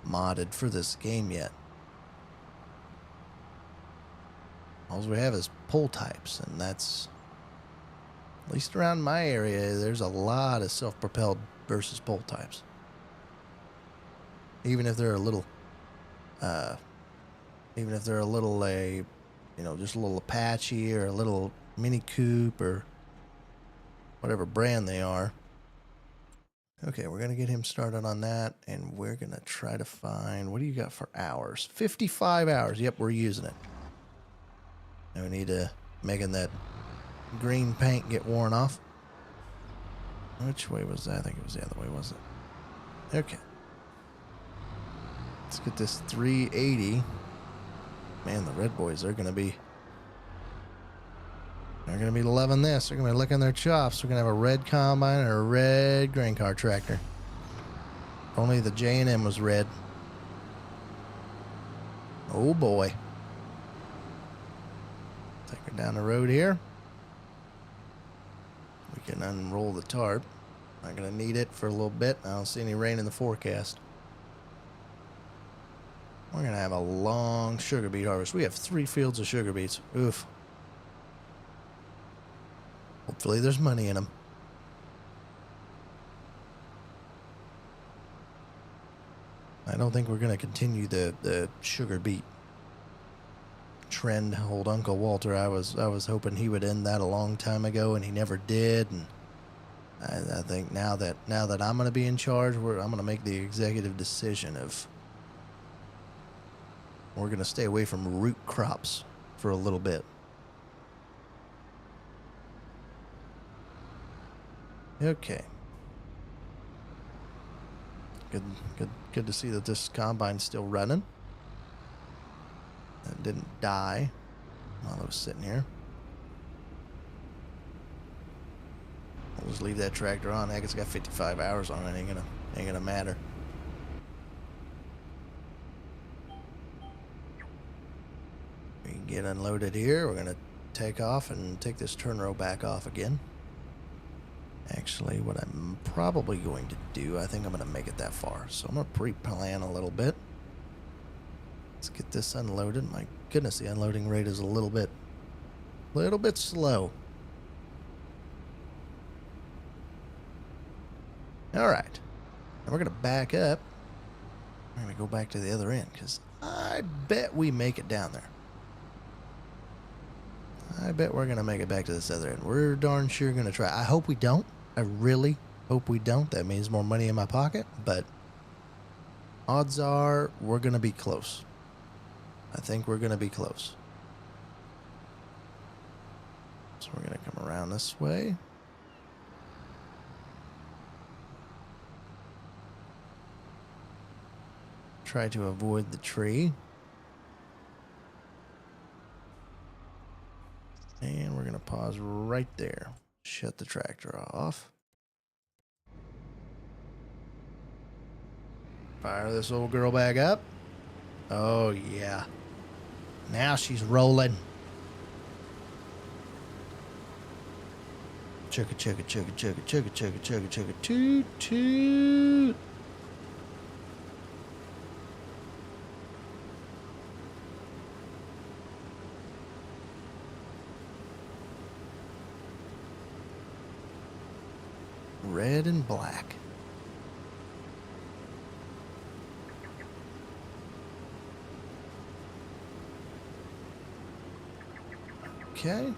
modded for this game yet? All we have is pull types, and that's, at least around my area, there's a lot of self-propelled versus pull types. Even if they're a little, you know, just a little Apache or a little Mini Coupe or whatever brand they are. Okay, we're going to get him started on that, and we're going to try to find, what do you got for hours? 55 hours. Yep, we're using it. And we need to making that green paint get worn off. Which way was that? I think it was the other way, wasn't it? Okay. Let's get this 380. Man, the red boys, they're going to be loving this. They're going to be licking their chops. We're going to have a red combine and a red grain car tractor. If only the J&M was red. Oh boy. Take her down the road here. We can unroll the tarp. Not going to need it for a little bit. I don't see any rain in the forecast. We're going to have a long sugar beet harvest. We have 3 fields of sugar beets. Oof. Hopefully there's money in them. I don't think we're going to continue the sugar beet trend. Old Uncle Walter, I was hoping he would end that a long time ago, and he never did. And I think now that I'm going to be in charge, I'm going to make the executive decision of we're going to stay away from root crops for a little bit. Okay. Good to see that this combine's still running. It didn't die while I was sitting here. I'll just leave that tractor on. Heck, it's got 55 hours on it. Ain't gonna matter. We can get unloaded here. We're gonna take off and take this turn row back off again. Actually, what I'm probably going to do, I think I'm going to make it that far. So I'm going to pre-plan a little bit. Let's get this unloaded. My goodness, the unloading rate is a little bit slow. All right. Now we're going to back up We're going to go back to the other end because I bet we make it down there. I bet we're going to make it back to this other end. We're darn sure going to try. I hope we don't. I really hope we don't. That means more money in my pocket. But odds are we're going to be close. I think we're going to be close. So we're going to come around this way. Try to avoid the tree. And we're going to pause right there. Shut the tractor off. Fire this old girl back up. Oh, yeah. Now she's rolling. Chugga, chugga, chugga, chugga, chugga, chugga, chugga, chugga, toot, toot. Red and black. Okay.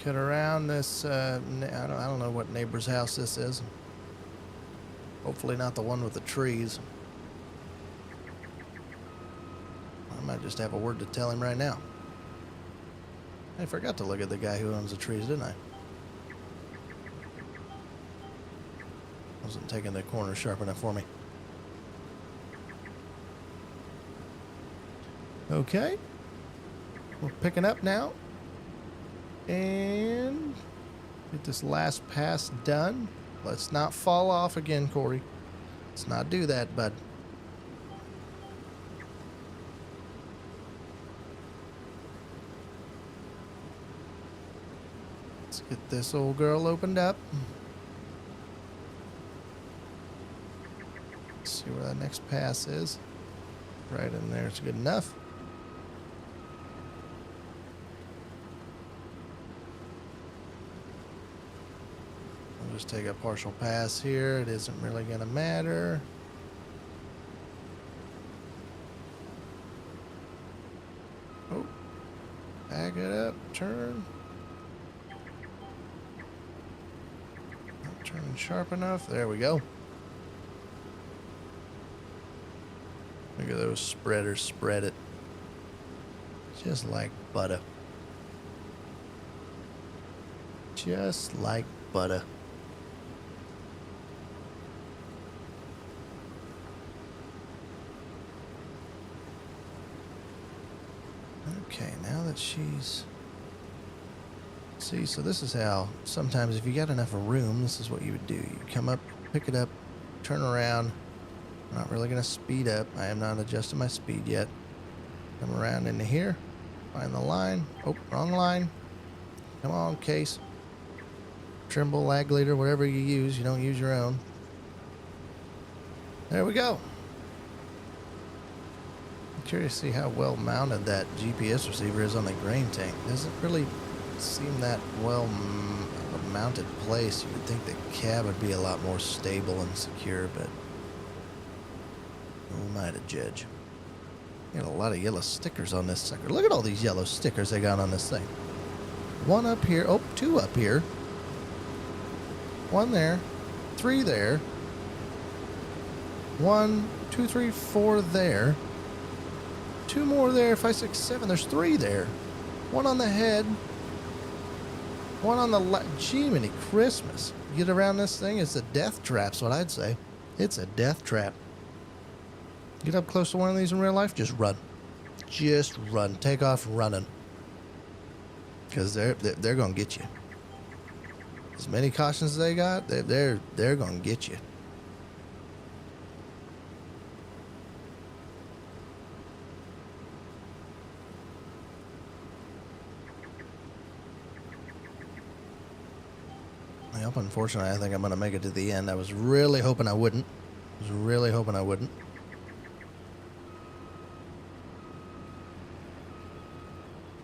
Cut around this, I don't know what neighbor's house this is. Hopefully not the one with the trees. I might just have a word to tell him right now. I forgot to look at the guy who owns the trees, didn't I? Wasn't taking the corner sharp enough for me. Okay. We're picking up now. And get this last pass done. Let's not fall off again, Corey. Let's not do that, bud. Let's get this old girl opened up. Let's see where that next pass is. Right in there, it's good enough. I'll just take a partial pass here. It isn't really going to matter. Oh, back it up, turn. Not turning sharp enough. There we go. Look at those spreaders, spread it. Just like butter. Just like butter. Okay, now that she's... See, so this is how, sometimes if you got enough room, this is what you would do. You come up, pick it up, turn around. I'm not really going to speed up. I am not adjusting my speed yet. Come around into here. Find the line. Oh, wrong line. Come on, Case. Trimble, lag leader, whatever you use. You don't use your own. There we go. I'm curious to see how well mounted that GPS receiver is on the grain tank. Doesn't really seem that well mounted place. You would think the cab would be a lot more stable and secure, but who am I to judge? Got a lot of yellow stickers on this sucker. Look at all these yellow stickers they got on this thing. One up here. Oh, two up here. One there. Three there. 1, 2, 3, 4 there. Two more there. 5, 6, 7. There's 3 there. One on the head. One on the left. Jiminy Christmas. Get around this thing. It's a death trap's what I'd say. It's a death trap. Get up close to one of these in real life, just run. Just run. Take off running. Because they're going to get you. As many cautions as they got, they're going to get you. Yep, unfortunately, I think I'm going to make it to the end. I was really hoping I wouldn't.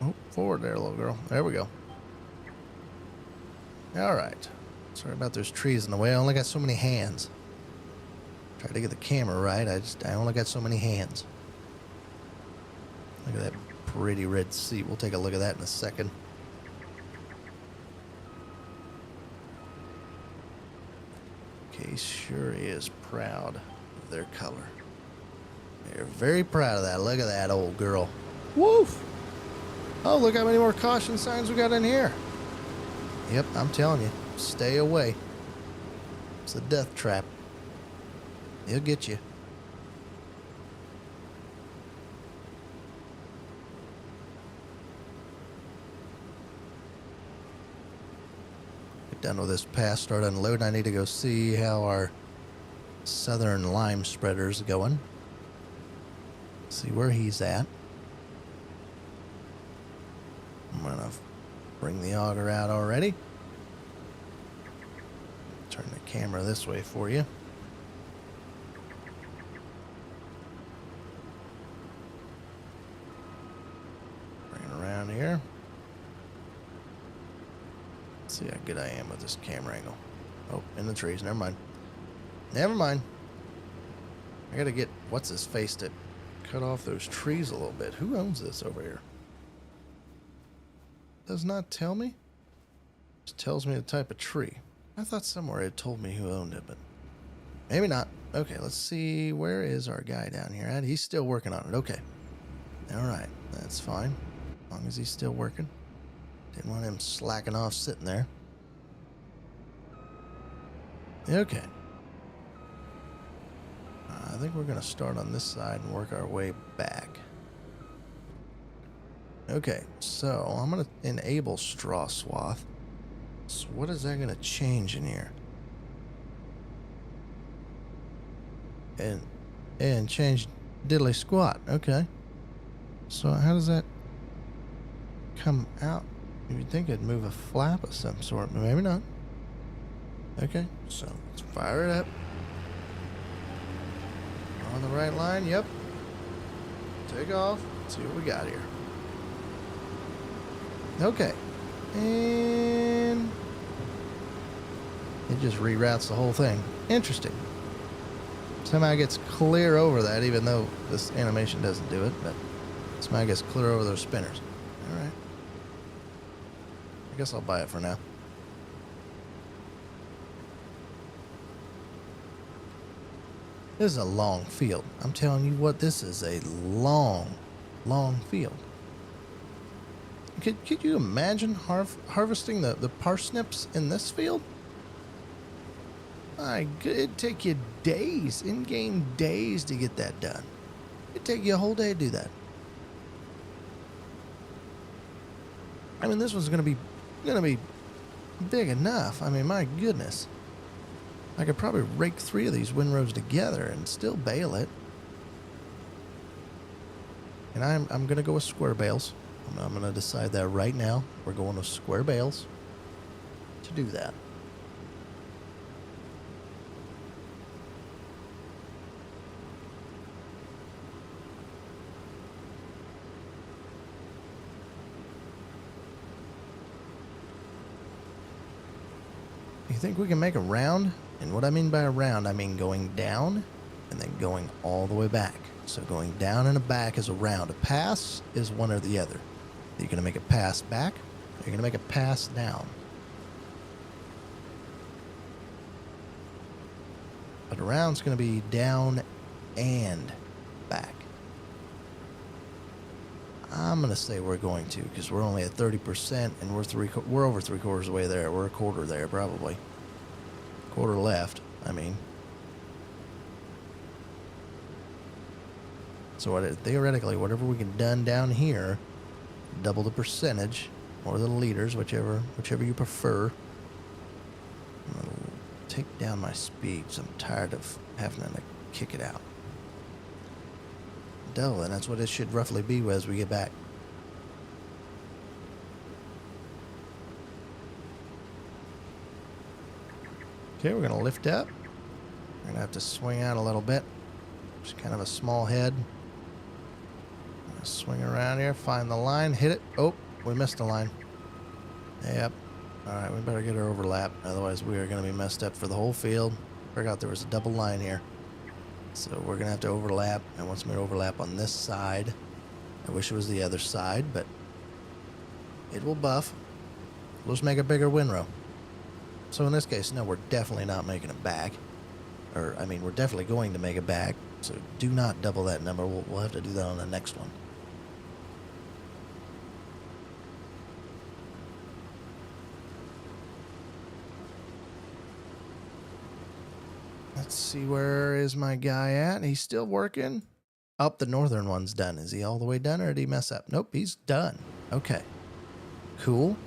Oh, forward there, little girl. There we go. All right. Sorry about those trees in the way. I only got so many hands. Try to get the camera right. I only got so many hands. Look at that pretty red seat. We'll take a look at that in a second. Case sure is proud of their color. They're very proud of that. Look at that old girl. Woof! Oh, look how many more caution signs we got in here. Yep, I'm telling you. Stay away. It's a death trap. He'll get you. Get done with this pass, start unloading. I need to go see how our southern lime spreader's going. See where he's at. I'm gonna bring the auger out already. Turn the camera this way for you. Bring it around here. Let's see how good I am with this camera angle. Oh, in the trees. Never mind. Never mind. I gotta get what's his face to cut off those trees a little bit. Who owns this over here? Does not tell me. Just tells me the type of tree. I thought somewhere it told me who owned it, but maybe not. Okay, let's see. Where is our guy down here at? He's still working on it. Okay. All right. That's fine. As long as he's still working. Didn't want him slacking off sitting there. Okay. I think we're going to start on this side and work our way back. Okay, so I'm going to enable straw swath. So what is that going to change in here? And change diddly squat. Okay. So how does that come out? You'd think it'd move a flap of some sort, but maybe not. Okay, so let's fire it up. On the right line, yep. Take off. Let's see what we got here. Okay. And it just reroutes the whole thing. Interesting. Somehow it gets clear over that, even though this animation doesn't do it, but somehow it gets clear over those spinners. All right. I guess I'll buy it for now. This is a long field. I'm telling you what, this is a long, long field. Could you imagine harvesting the parsnips in this field? It'd take you days, in-game days to get that done. It'd take you a whole day to do that. I mean, this one's gonna be big enough. I mean, my goodness. I could probably rake 3 of these windrows together and still bale it. And I'm going to go with square bales. I'm going to decide that right now. We're going with square bales to do that. You think we can make a round? And what I mean by a round, I mean going down and then going all the way back. So going down and back is a round. A pass is one or the other. You're going to make a pass back, or you're going to make a pass down. But a round's going to be down and back. I'm going to say we're going to, because we're only at 30% and we're over 3/4 of the way there. We're a quarter there, probably. Quarter left, I mean. So theoretically, whatever we get done down here, double the percentage, or the liters, whichever you prefer. I'm going to take down my speeds. I'm tired of having to kick it out. Double it, that's what it should roughly be as we get back. Okay, we're going to lift up. We're going to have to swing out a little bit. Just kind of a small head. Swing around here, find the line, hit it. Oh, we missed the line. Yep. Alright, we better get our overlap. Otherwise, we are going to be messed up for the whole field. Forgot there was a double line here. So we're going to have to overlap. I want some overlap on this side. I wish it was the other side, but it will buff. We'll just make a bigger windrow. So in this case, no, we're definitely not making it back. Or, I mean, we're definitely going to make it back. So do not double that number. We'll have to do that on the next one. Let's see, where is my guy at? He's still working. Up, the northern one's done. Is he all the way done, or did he mess up? Nope, he's done. Okay. Cool.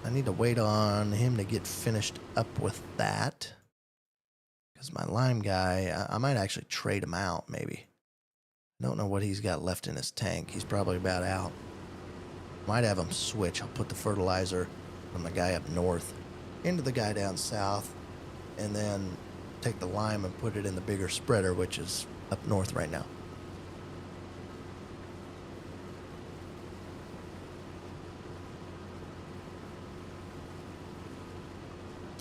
I need to wait on him to get finished up with that. Because my lime guy, I might actually trade him out, maybe. I don't know what he's got left in his tank. He's probably about out. Might have him switch. I'll put the fertilizer from the guy up north into the guy down south. And then take the lime and put it in the bigger spreader, which is up north right now.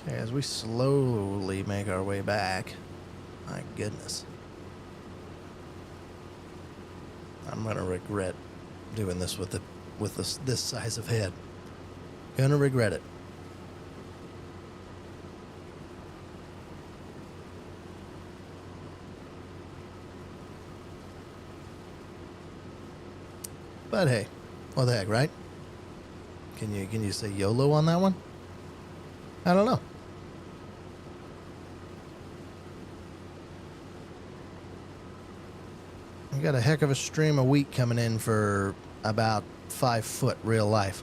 Okay, as we slowly make our way back, my goodness, I'm gonna regret doing this with this size of head. Gonna regret it. But hey, what the heck, right? Can you say YOLO on that one? I don't know. We got a heck of a stream of wheat coming in for about 5 foot real life.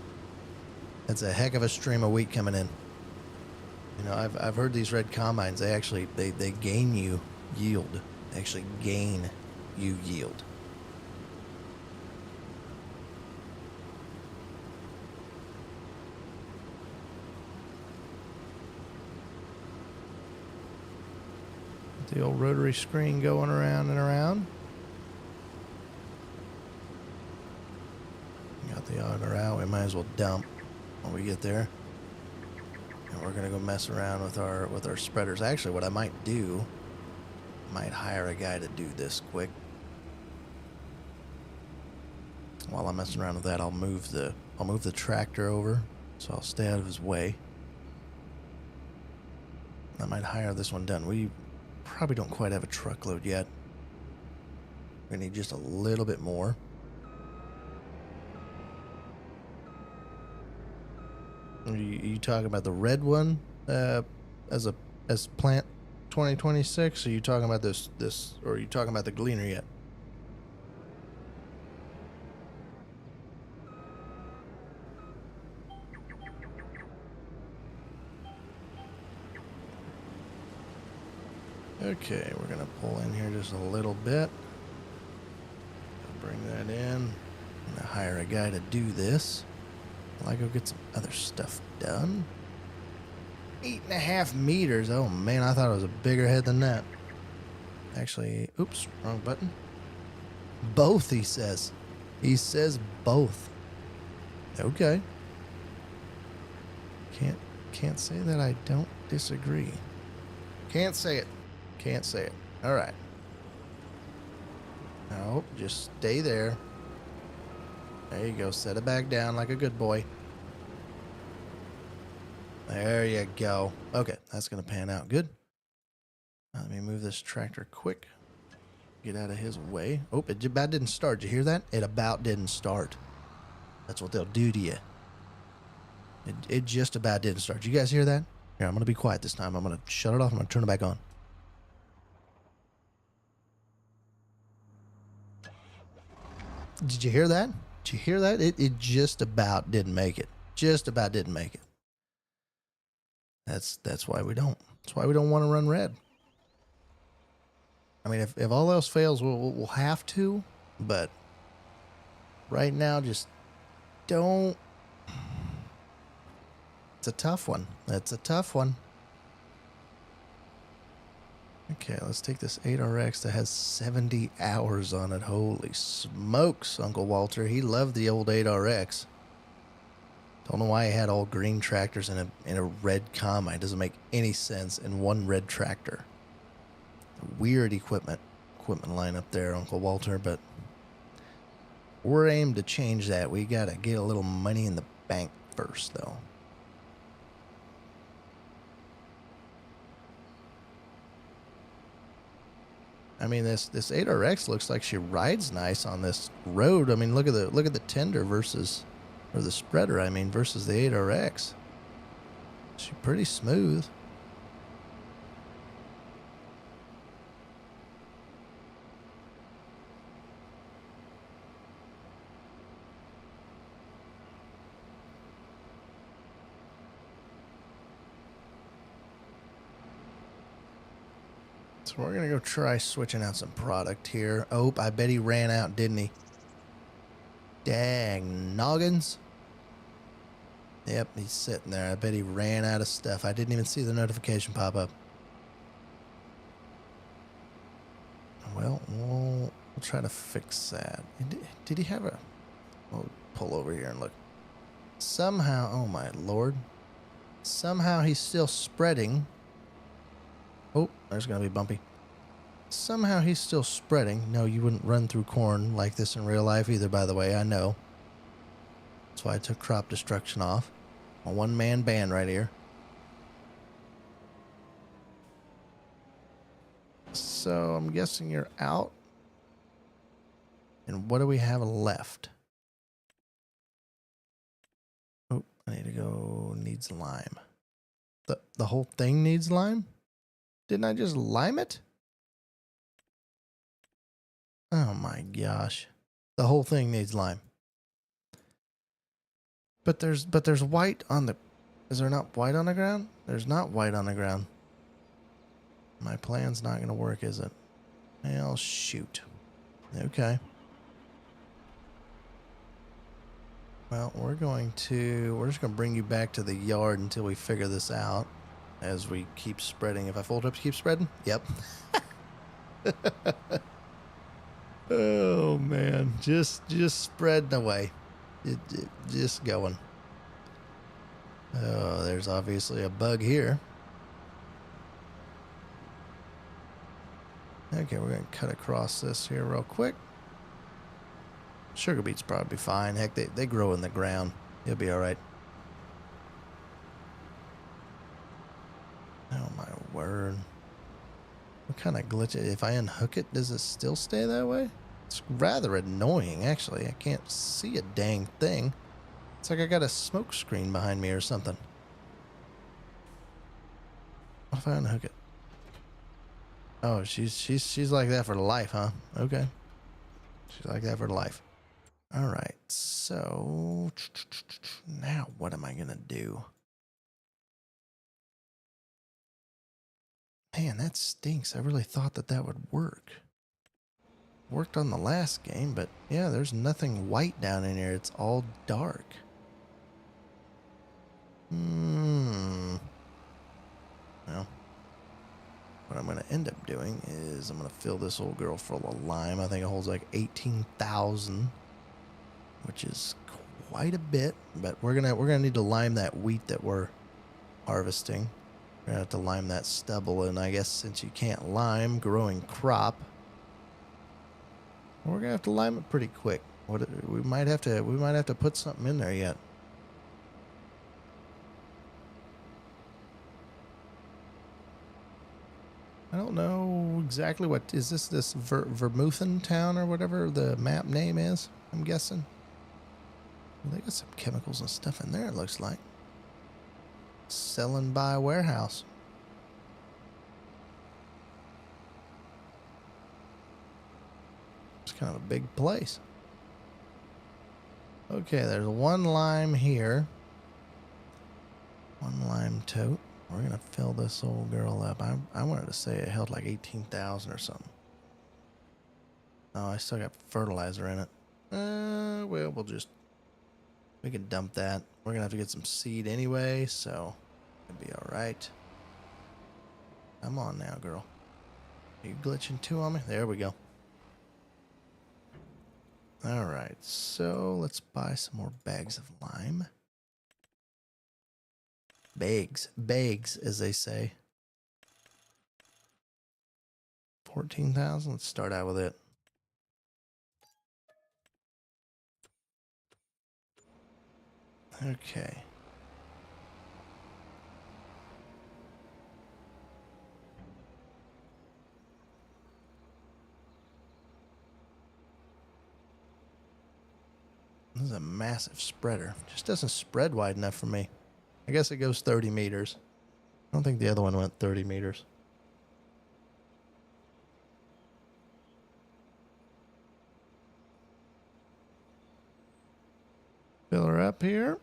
That's a heck of a stream of wheat coming in. You know, I've heard these red combines, they actually they gain you yield. They actually gain you yield. The old rotary screen going around and around. Got the auger out. We might as well dump when we get there. And we're gonna go mess around with our spreaders. Actually, what I might do, I might hire a guy to do this quick. While I'm messing around with that, I'll move the tractor over, so I'll stay out of his way. I might hire this one done. We probably don't quite have a truckload yet. We need just a little bit more. Are you talking about the red one as plant 2026? Or are you talking about this or are you talking about the gleaner yet? Okay, we're gonna pull in here just a little bit. Bring that in. I'm gonna hire a guy to do this while I go get some other stuff done. 8.5 meters. Oh man, I thought it was a bigger head than that. Actually, oops, wrong button. Both, he says. He says both. Okay. Can't say that I don't disagree. Can't say it. Can't say it. All right. No, just stay there. There you go. Set it back down like a good boy. There you go. Okay, that's going to pan out good. Let me move this tractor quick. Get out of his way. Oh, it about didn't start. Did you hear that? It about didn't start. That's what they'll do to you. It just about didn't start. Did you guys hear that? Here, I'm going to be quiet this time. I'm going to shut it off. I'm going to turn it back on. Did you hear that? Did you hear that? It just about didn't make it. Just about didn't make it. That's why we don't. That's why we don't want to run red. I mean, if all else fails, we'll have to. But right now, just don't. It's a tough one. It's a tough one. Okay, let's take this 8RX that has 70 hours on it. Holy smokes, Uncle Walter. He loved the old 8RX. Don't know why I had all green tractors in a red combine. Doesn't make any sense in one red tractor. Weird equipment line up there, Uncle Walter, but we're aimed to change that. We gotta get a little money in the bank first, though. I mean, this 8RX looks like she rides nice on this road. I mean, look at the tender versus, or the spreader, I mean, versus the 8RX. She's pretty smooth. So we're going to go try switching out some product here. Oh, I bet he ran out, didn't he? Dang noggins. Yep, he's sitting there. I bet he ran out of stuff. I didn't even see the notification pop up. Well, we'll try to fix that. Did he have a... We'll pull over here and look. Somehow, oh my lord. Somehow he's still spreading. Oh, there's going to be bumpy. Somehow he's still spreading. No, you wouldn't run through corn like this in real life either, by the way. I know. That's why I took crop destruction off. A one-man band right here. So I'm guessing you're out. And what do we have left? Oh, I need to go. Needs lime. The whole thing needs lime? Didn't I just lime it? Oh my gosh. The whole thing needs lime. But there's white on the... Is there not white on the ground? There's not white on the ground. My plan's not going to work, is it? Well, shoot. Okay. Well, we're just going to bring you back to the yard until we figure this out. As we keep spreading. If I fold up to keep spreading? Yep. Oh, man. Just spreading away. Just going. Oh, there's obviously a bug here. Okay, we're going to cut across this here real quick. Sugar beets probably fine. Heck, they grow in the ground. It'll be all right. Oh my word. What kind of glitch? If I unhook it, does it still stay that way? It's rather annoying, actually. I can't see a dang thing. It's like I got a smoke screen behind me or something. What if I unhook it? Oh, she's like that for life, huh? Okay. She's like that for life. All right. So now what am I gonna do? Man, that stinks. I really thought that would work. Worked on the last game, but yeah, there's nothing white down in here. It's all dark. Well, what I'm going to end up doing is I'm going to fill this old girl full of lime. I think it holds like 18,000, which is quite a bit, but we're going to need to lime that wheat that we're harvesting. We're going to have to lime that stubble, and I guess since you can't lime growing crop, we're going to have to lime it pretty quick. We might have to put something in there yet. I don't know exactly what is this Vermouthen town or whatever the map name is. I'm guessing. Well, they got some chemicals and stuff in there. It looks like selling by warehouse. It's kind of a big place. Okay, there's one lime here. One lime tote. We're going to fill this old girl up. I wanted to say it held like 18,000 or something. Oh, I still got fertilizer in it. Well, we can dump that. We're going to have to get some seed anyway, so it'll be all right. Come on now, girl. Are you glitching too on me? There we go. All right, so let's buy some more bags of lime. Bags, as they say. 14,000. Let's start out with it. Okay. This is a massive spreader. Just doesn't spread wide enough for me. I guess it goes 30 meters. I don't think the other one went 30 meters. Fill her up here.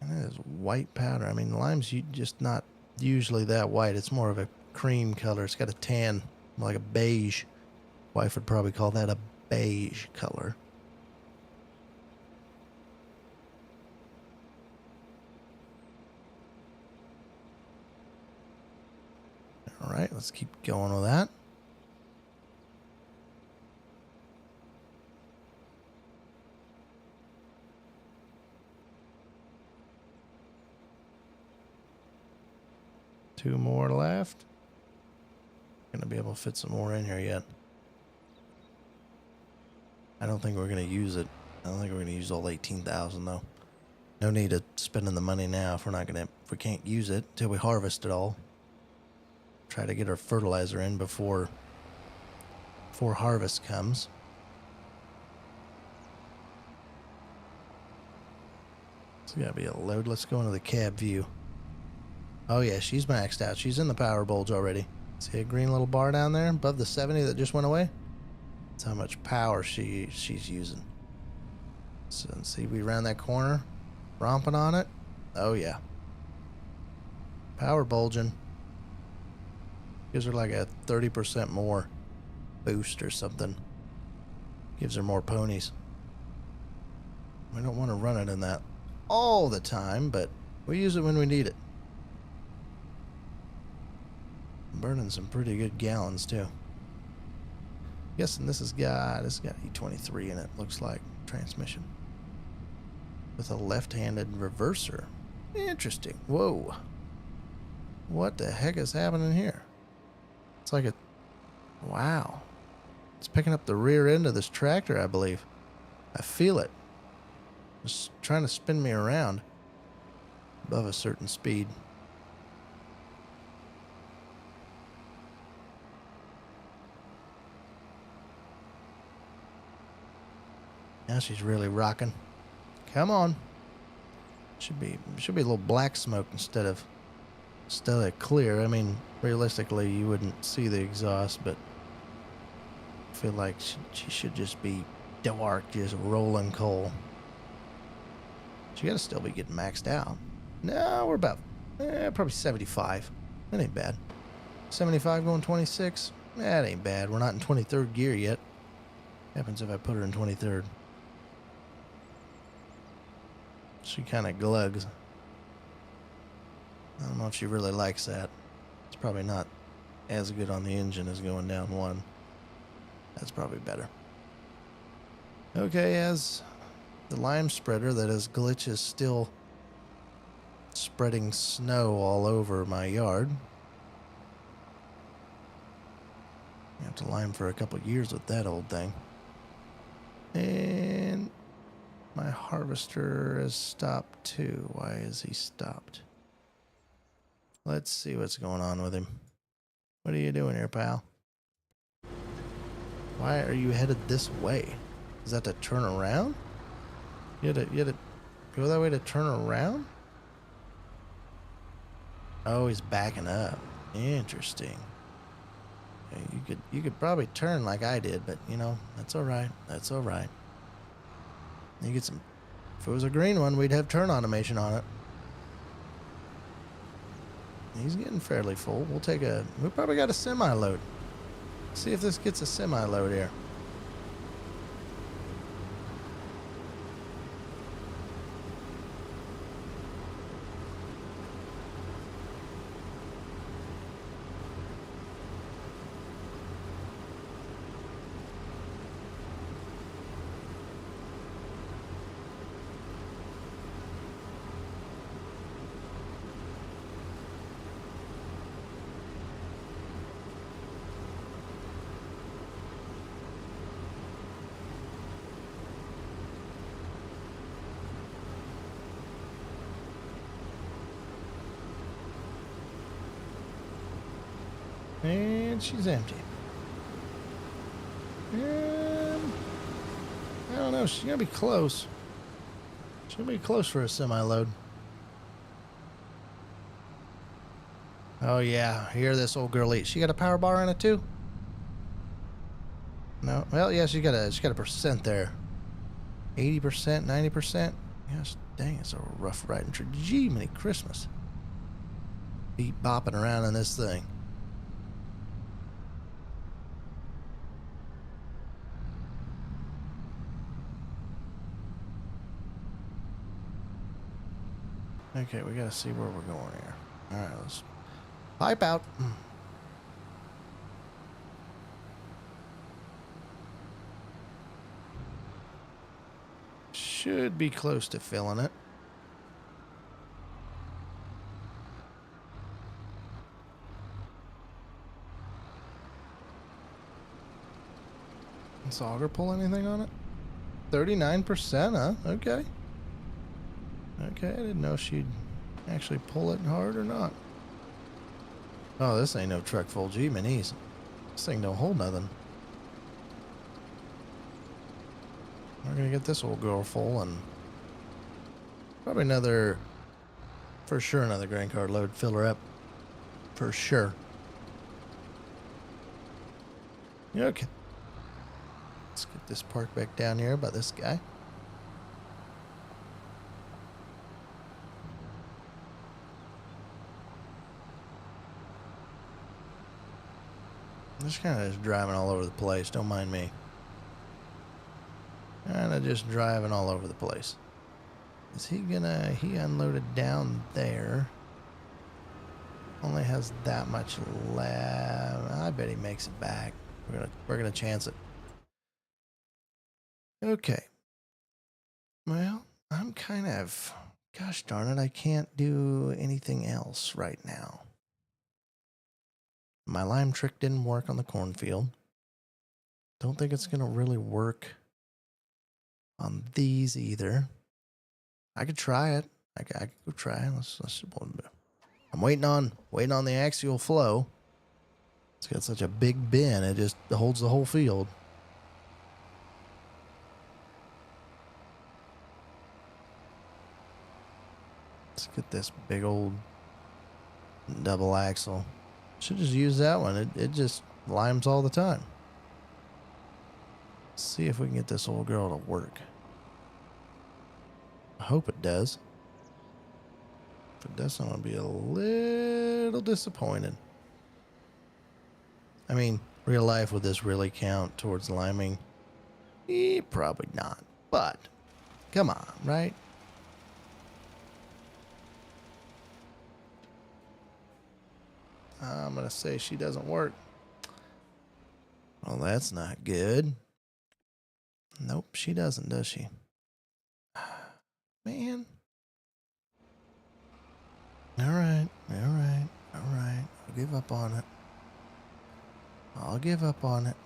And it is white powder. I mean, lime's just not usually that white. It's more of a cream color. It's got a tan, like a beige. Wife would probably call that a beige color. All right, let's keep going with that. Two more left. Gonna be able to fit some more in here yet. I don't think we're gonna use it. I don't think we're gonna use all 18,000 though. No need of spending the money now if we can't use it till we harvest it all. Try to get our fertilizer in before harvest comes. It's gotta be a load. Let's go into the cab view. Oh yeah, she's maxed out. She's in the power bulge already. See a green little bar down there above the 70 that just went away? That's how much power she's using. So see, we round that corner, romping on it. Oh yeah, power bulging. Gives her like a 30% more boost or something. Gives her more ponies. We don't want to run it in that all the time, but we use it when we need it. Burning some pretty good gallons too. Guessing this has got E23 in it, looks like. Transmission with a left-handed reverser. Interesting. Whoa, what the heck is happening here? It's like wow, it's picking up the rear end of this tractor, I believe. I feel it. It's trying to spin me around above a certain speed. Now she's really rocking. Come on. Should be a little black smoke instead of clear. I mean, realistically, you wouldn't see the exhaust, but I feel like she should just be dark, just rolling coal. She gotta still be getting maxed out. No, we're about probably 75. That ain't bad. 75 going 26. That ain't bad. We're not in 23rd gear yet. Happens if I put her in 23rd. She kind of glugs. I don't know if she really likes that. It's probably not as good on the engine as going down one. That's probably better. Okay, as the lime spreader that is glitch is still spreading snow all over my yard. I have to lime for a couple years with that old thing. And my harvester has stopped too. Why is he stopped? Let's see what's going on with him. What are you doing here, pal? Why are you headed this way? Is that to turn around? You had to go that way to turn around? Oh, he's backing up. Interesting. You could probably turn like I did, but you know, that's all right. That's all right. You get some. If it was a green one, we'd have turn automation on it. He's getting fairly full. We probably got a semi-load. See if this gets a semi-load here. And she's empty. And I don't know. She's going to be close. She's going to be close for a semi-load. Oh, yeah. Hear this old girl eat. She got a power bar in it, too? No. Well, yeah, she's got a percent there. 80%, 90%. Yes, dang, it's a rough riding trip. Gee, many Christmas. Beat bopping around in this thing. Okay, we gotta see where we're going here. Alright, let's pipe out. Should be close to filling it. Does Auger pull anything on it? 39%, huh? Okay. Okay, I didn't know she'd actually pull it hard or not. Oh, this ain't no truck full. Gee, minis. This thing don't hold nothing. We're gonna get this old girl full and probably another, for sure, another grain cart load. Fill her up. For sure. Okay. Let's get this parked back down here by this guy. I'm just kind of just driving all over the place. Don't mind me. Kind of just driving all over the place. Is he gonna... He unloaded down there. Only has that much left. I bet he makes it back. We're gonna chance it. Okay. Well, I'm kind of... Gosh darn it, I can't do anything else right now. My lime trick didn't work on the cornfield. Don't think it's gonna really work on these either. I could try it. I could go try it. I'm waiting on the axial flow. It's got such a big bin, it just holds the whole field. Let's get this big old double axle. Should just use that one. It just limes all the time. Let's see if we can get this old girl to work. I hope it does. If it doesn't, I'm going to be a little disappointed. I mean, real life, would this really count towards liming? Probably not. But, come on, right? I'm going to say she doesn't work. Well, that's not good. Nope, she doesn't, does she? Man. All right. I'll give up on it.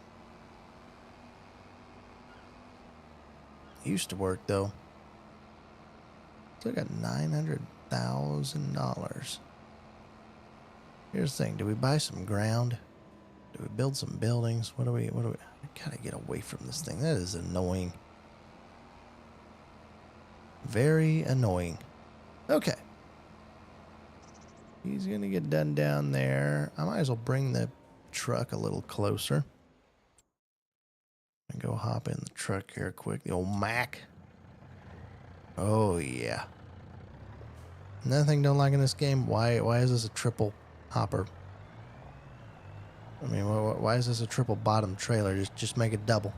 Used to work, though. Still got $900,000. Here's the thing. Do we buy some ground? Do we build some buildings? What do we... I gotta get away from this thing. That is annoying. Very annoying. Okay. He's gonna get done down there. I might as well bring the truck a little closer. And go hop in the truck here quick. The old Mack. Oh, yeah. Another thing I don't like in this game, why is this a triple hopper? I mean, why is this a triple bottom trailer? Just make it double.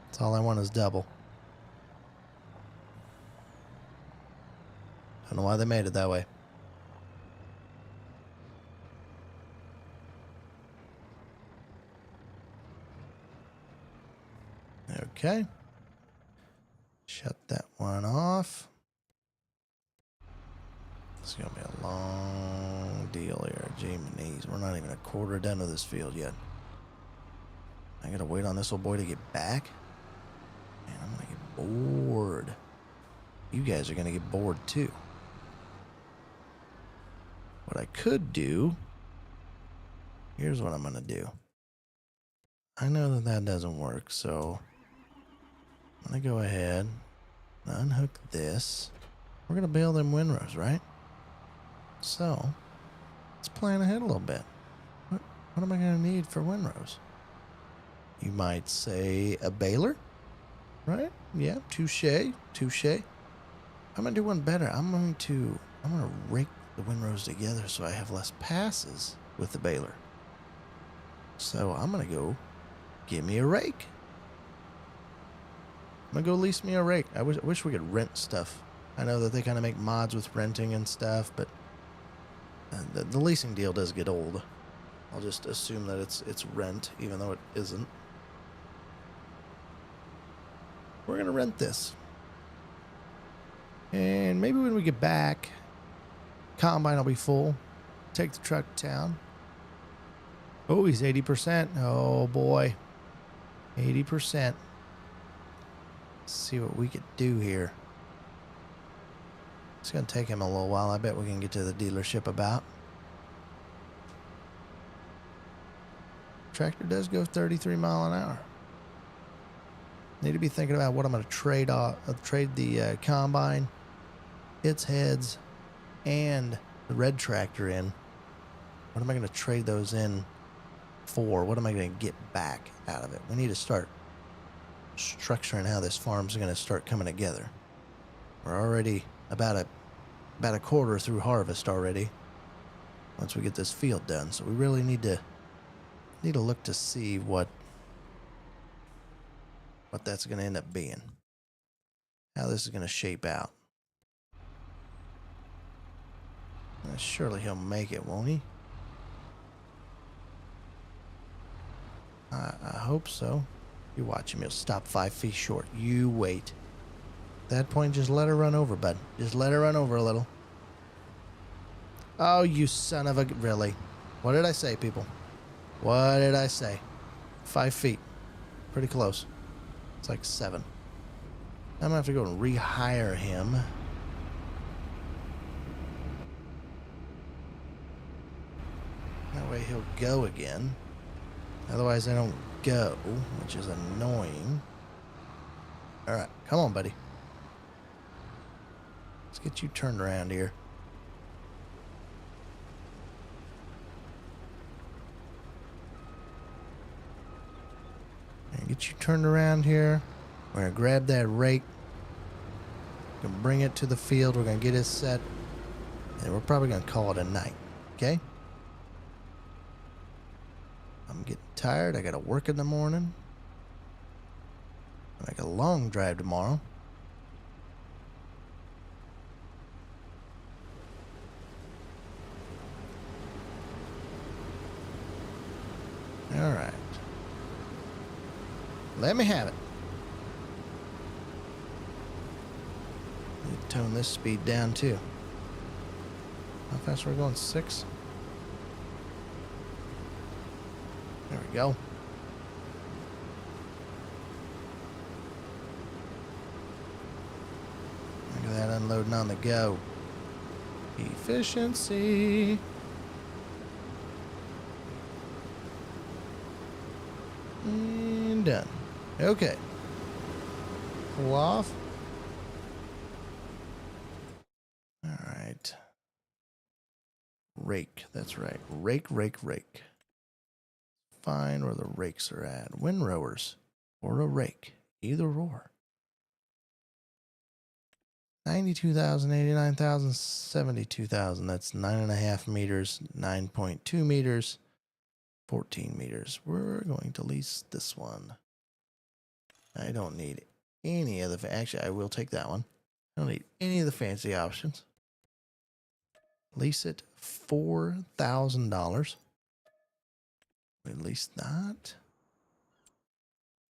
That's all I want is double. Don't know why they made it that way. Okay. Shut that one off. It's going to be a long deal here. Gee, knees. We're not even a quarter done with this field yet. I got to wait on this old boy to get back. Man, I'm going to get bored. You guys are going to get bored too. What I could do Here's what I'm going to do. I know that that doesn't work, so I'm going to go ahead and unhook this. We're going to bail them windrows, right? So let's plan ahead a little bit. What am I going to need for windrows? You might say a baler, right? Yeah, touche. I'm going to do one better. I'm going to rake the windrows together so I have less passes with the baler. So I'm going to go give me a rake. I'm going to go lease me a rake. I wish we could rent stuff. I know that they kind of make mods with renting and stuff, but the leasing deal does get old. I'll just assume that it's rent, even though it isn't. We're going to rent this. And maybe when we get back, combine will be full. Take the truck to town. Oh, he's 80%. Oh, boy. 80%. Let's see what we could do here. It's going to take him a little while. I bet we can get to the dealership about. Tractor does go 33 mile an hour. Need to be thinking about what I'm going to trade the combine, its heads, and the red tractor in. What am I going to trade those in for? What am I going to get back out of it? We need to start structuring how this farm's going to start coming together. We're already about a quarter through harvest already. Once we get this field done, so we really need to look to see what that's going to end up being. How this is going to shape out. Surely he'll make it, won't he? I hope so. You watch him. He'll stop 5 feet short. You wait. At that point, just let her run over, bud. Just let her run over a little. Oh, you son of a... Really? What did I say, people? What did I say? 5 feet. Pretty close. It's like 7. I'm going to have to go and rehire him. That way he'll go again. Otherwise, I don't go, which is annoying. All right, come on, buddy. Let's get you turned around here. And get you turned around here. We're going to grab that rake. We're going to bring it to the field. We're going to get it set. And we're probably going to call it a night. Okay? I'm getting tired. I got to work in the morning. I make a long drive tomorrow. All right. Let me have it. Need to tone this speed down too. How fast are we going? 6? There we go. Look at that unloading on the go. Efficiency. And done. Okay. Pull off. All right. Rake. That's right. Rake. Find where the rakes are at. Windrowers or a rake. Either or. 92,000, 89,000, 72,000. That's 9.5 meters, 9.2 meters, 14 meters. We're going to lease this one. I don't need any of the... Actually, I will take that one. I don't need any of the fancy options. Lease it $4,000. We lease that.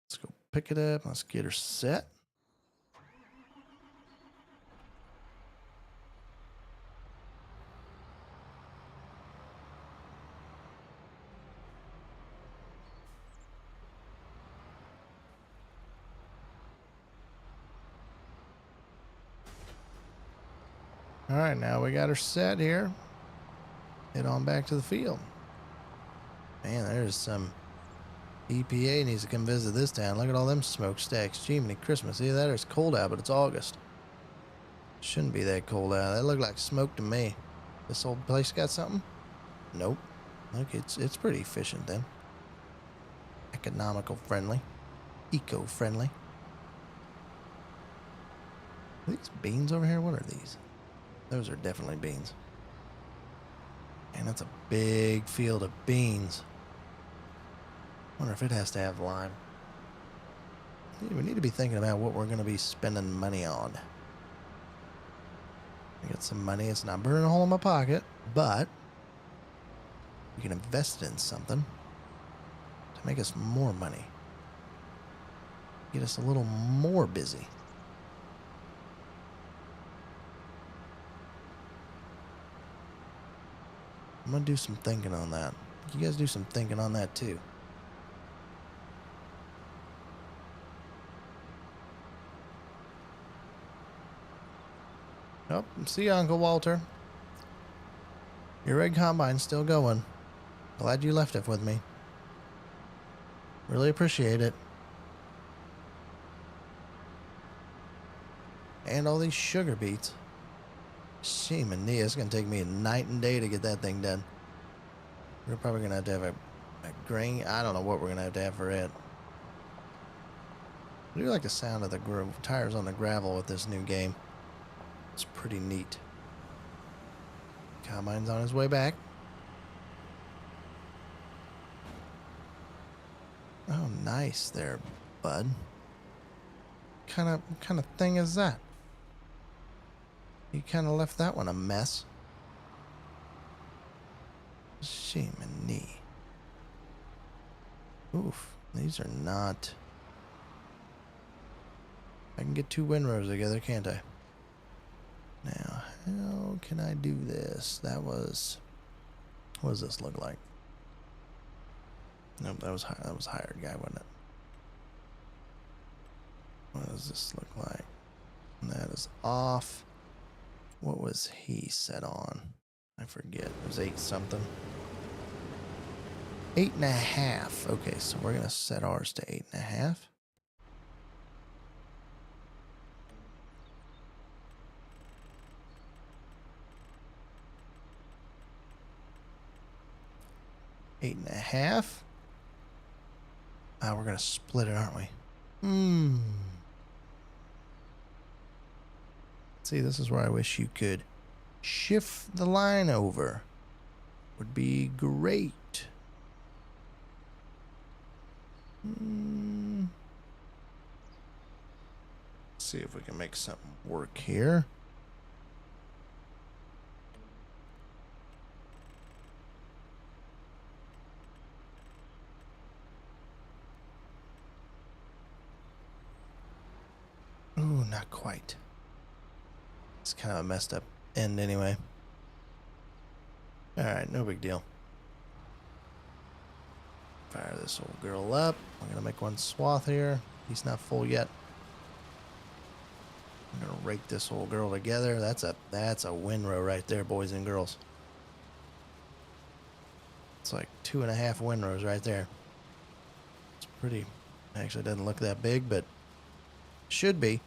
Let's go pick it up. Let's get her set. All right, now we got her set here. Head on back to the field. Man, there's some EPA needs to come visit this town. Look at all them smokestacks. Jiminy Christmas. See that? It's cold out, but it's August. Shouldn't be that cold out. That looked like smoke to me. This old place got something? Nope. Look, it's pretty efficient then. Economical friendly. Eco-friendly. Are these beans over here? What are these? Those are definitely beans. And that's a big field of beans. Wonder if it has to have lime. We need to be thinking about what we're going to be spending money on. I get some money. It's not burning a hole in my pocket, but we can invest it in something to make us more money. Get us a little more busy. I'm going to do some thinking on that. You guys do some thinking on that too. Oh, see you, Uncle Walter. Your red combine's still going. Glad you left it with me. Really appreciate it. And all these sugar beets. Shame and knee, it's going to take me a night and day to get that thing done. We're probably going to have a grain. I don't know what we're going to have for it. I do like the sound of the tires on the gravel with this new game. It's pretty neat. Combine's on his way back. Oh, nice there, bud. Kind of thing is that? You kind of left that one a mess. Shame and knee. Oof, these are not. I can get two windrows together, can't I? Now, how can I do this? What does this look like? Nope, that was hired guy, wasn't it? What does this look like? That is off. What was he set on? I forget. It was 8 something. 8.5. Okay, so we're gonna set ours to 8.5. Eight and a half. We're gonna split it, aren't we? See, this is where I wish you could shift the line over. Would be great. See if we can make something work here. Ooh, not quite. It's kind of a messed up end anyway. Alright, no big deal. Fire this old girl up. I'm going to make one swath here. He's not full yet. I'm going to rake this old girl together. That's a windrow right there, boys and girls. It's like 2.5 windrows right there. It's pretty. Actually, it doesn't look that big, but should be.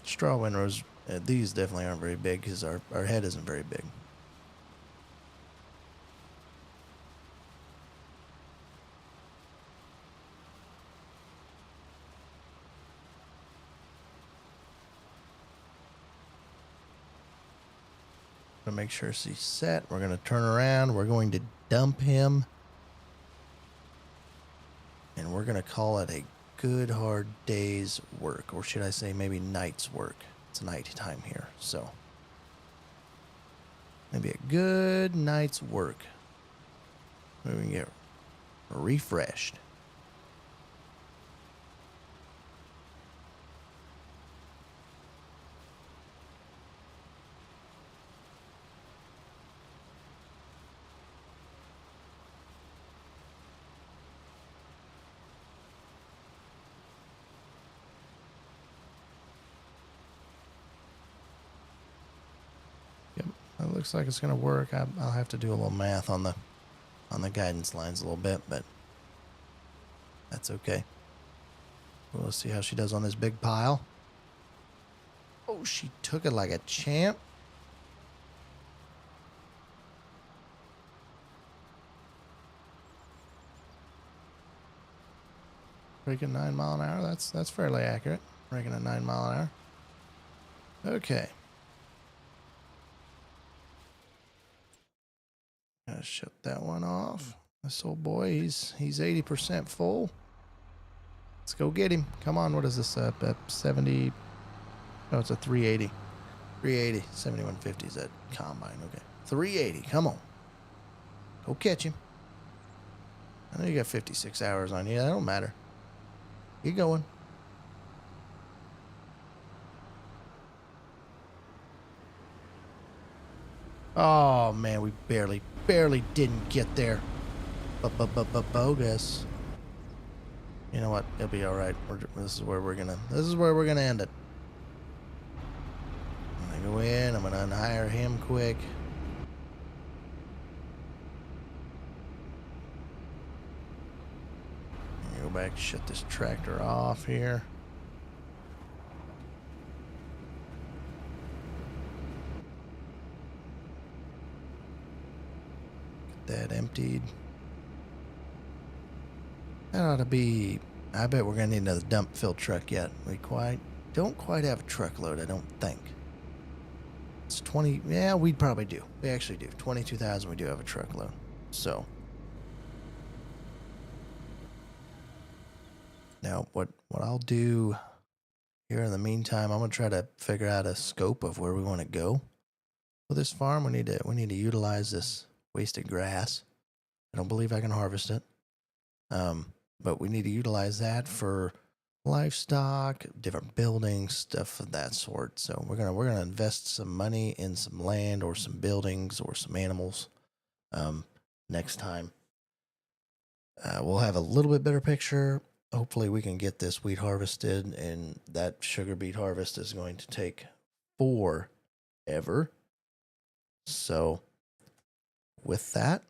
Straw windrows, these definitely aren't very big because our head isn't very big. To make sure she's set, we're going to turn around. We're going to dump him. And we're going to call it a good hard day's work, or should I say maybe night's work. It's night time here, so maybe a good night's work. Maybe we can get refreshed. Looks like it's going to work. I'll have to do a little math on the on the guidance lines a little bit, but that's okay. We'll see how she does on this big pile. Oh, she took it like a champ. Breaking 9 mile an hour. That's fairly accurate. Breaking at 9 mile an hour. Okay. Gotta shut that one off. This old boy, he's 80% full. Let's go get him. Come on, what is this? 70. Oh, it's a 380. 380. 7150 is that combine. Okay. 380. Come on. Go catch him. I know you got 56 hours on you. That don't matter. Keep going. Oh, man, we barely didn't get there. Bogus. You know what? It'll be all right. This is where we're gonna end it. I'm gonna go in. I'm gonna unhire him quick. Go back. Shut this tractor off here. Get that emptied. That ought to be. I bet we're gonna need another dump fill truck yet. We don't quite have a truckload, I don't think. It's 20. Yeah, we probably do. We actually do. 22,000. We do have a truckload. So now, what I'll do here in the meantime, I'm gonna try to figure out a scope of where we want to go with this farm. We need to utilize this wasted grass. I don't believe I can harvest it. But we need to utilize that for livestock, different buildings, stuff of that sort. So we're gonna invest some money in some land or some buildings or some animals. Next time, we'll have a little bit better picture. Hopefully, we can get this wheat harvested, and that sugar beet harvest is going to take forever. So, with that,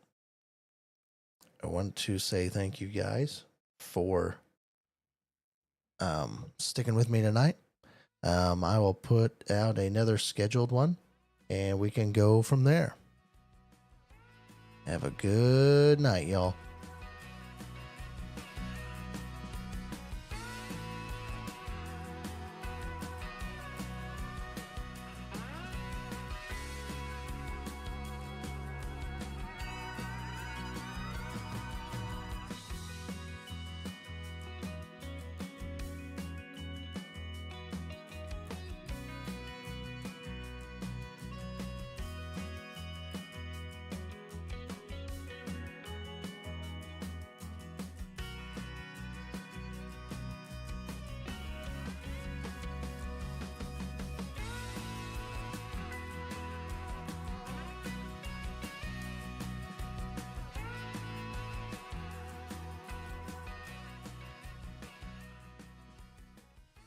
I want to say thank you guys for sticking with me tonight. I will put out another scheduled one, and we can go from there. Have a good night, y'all.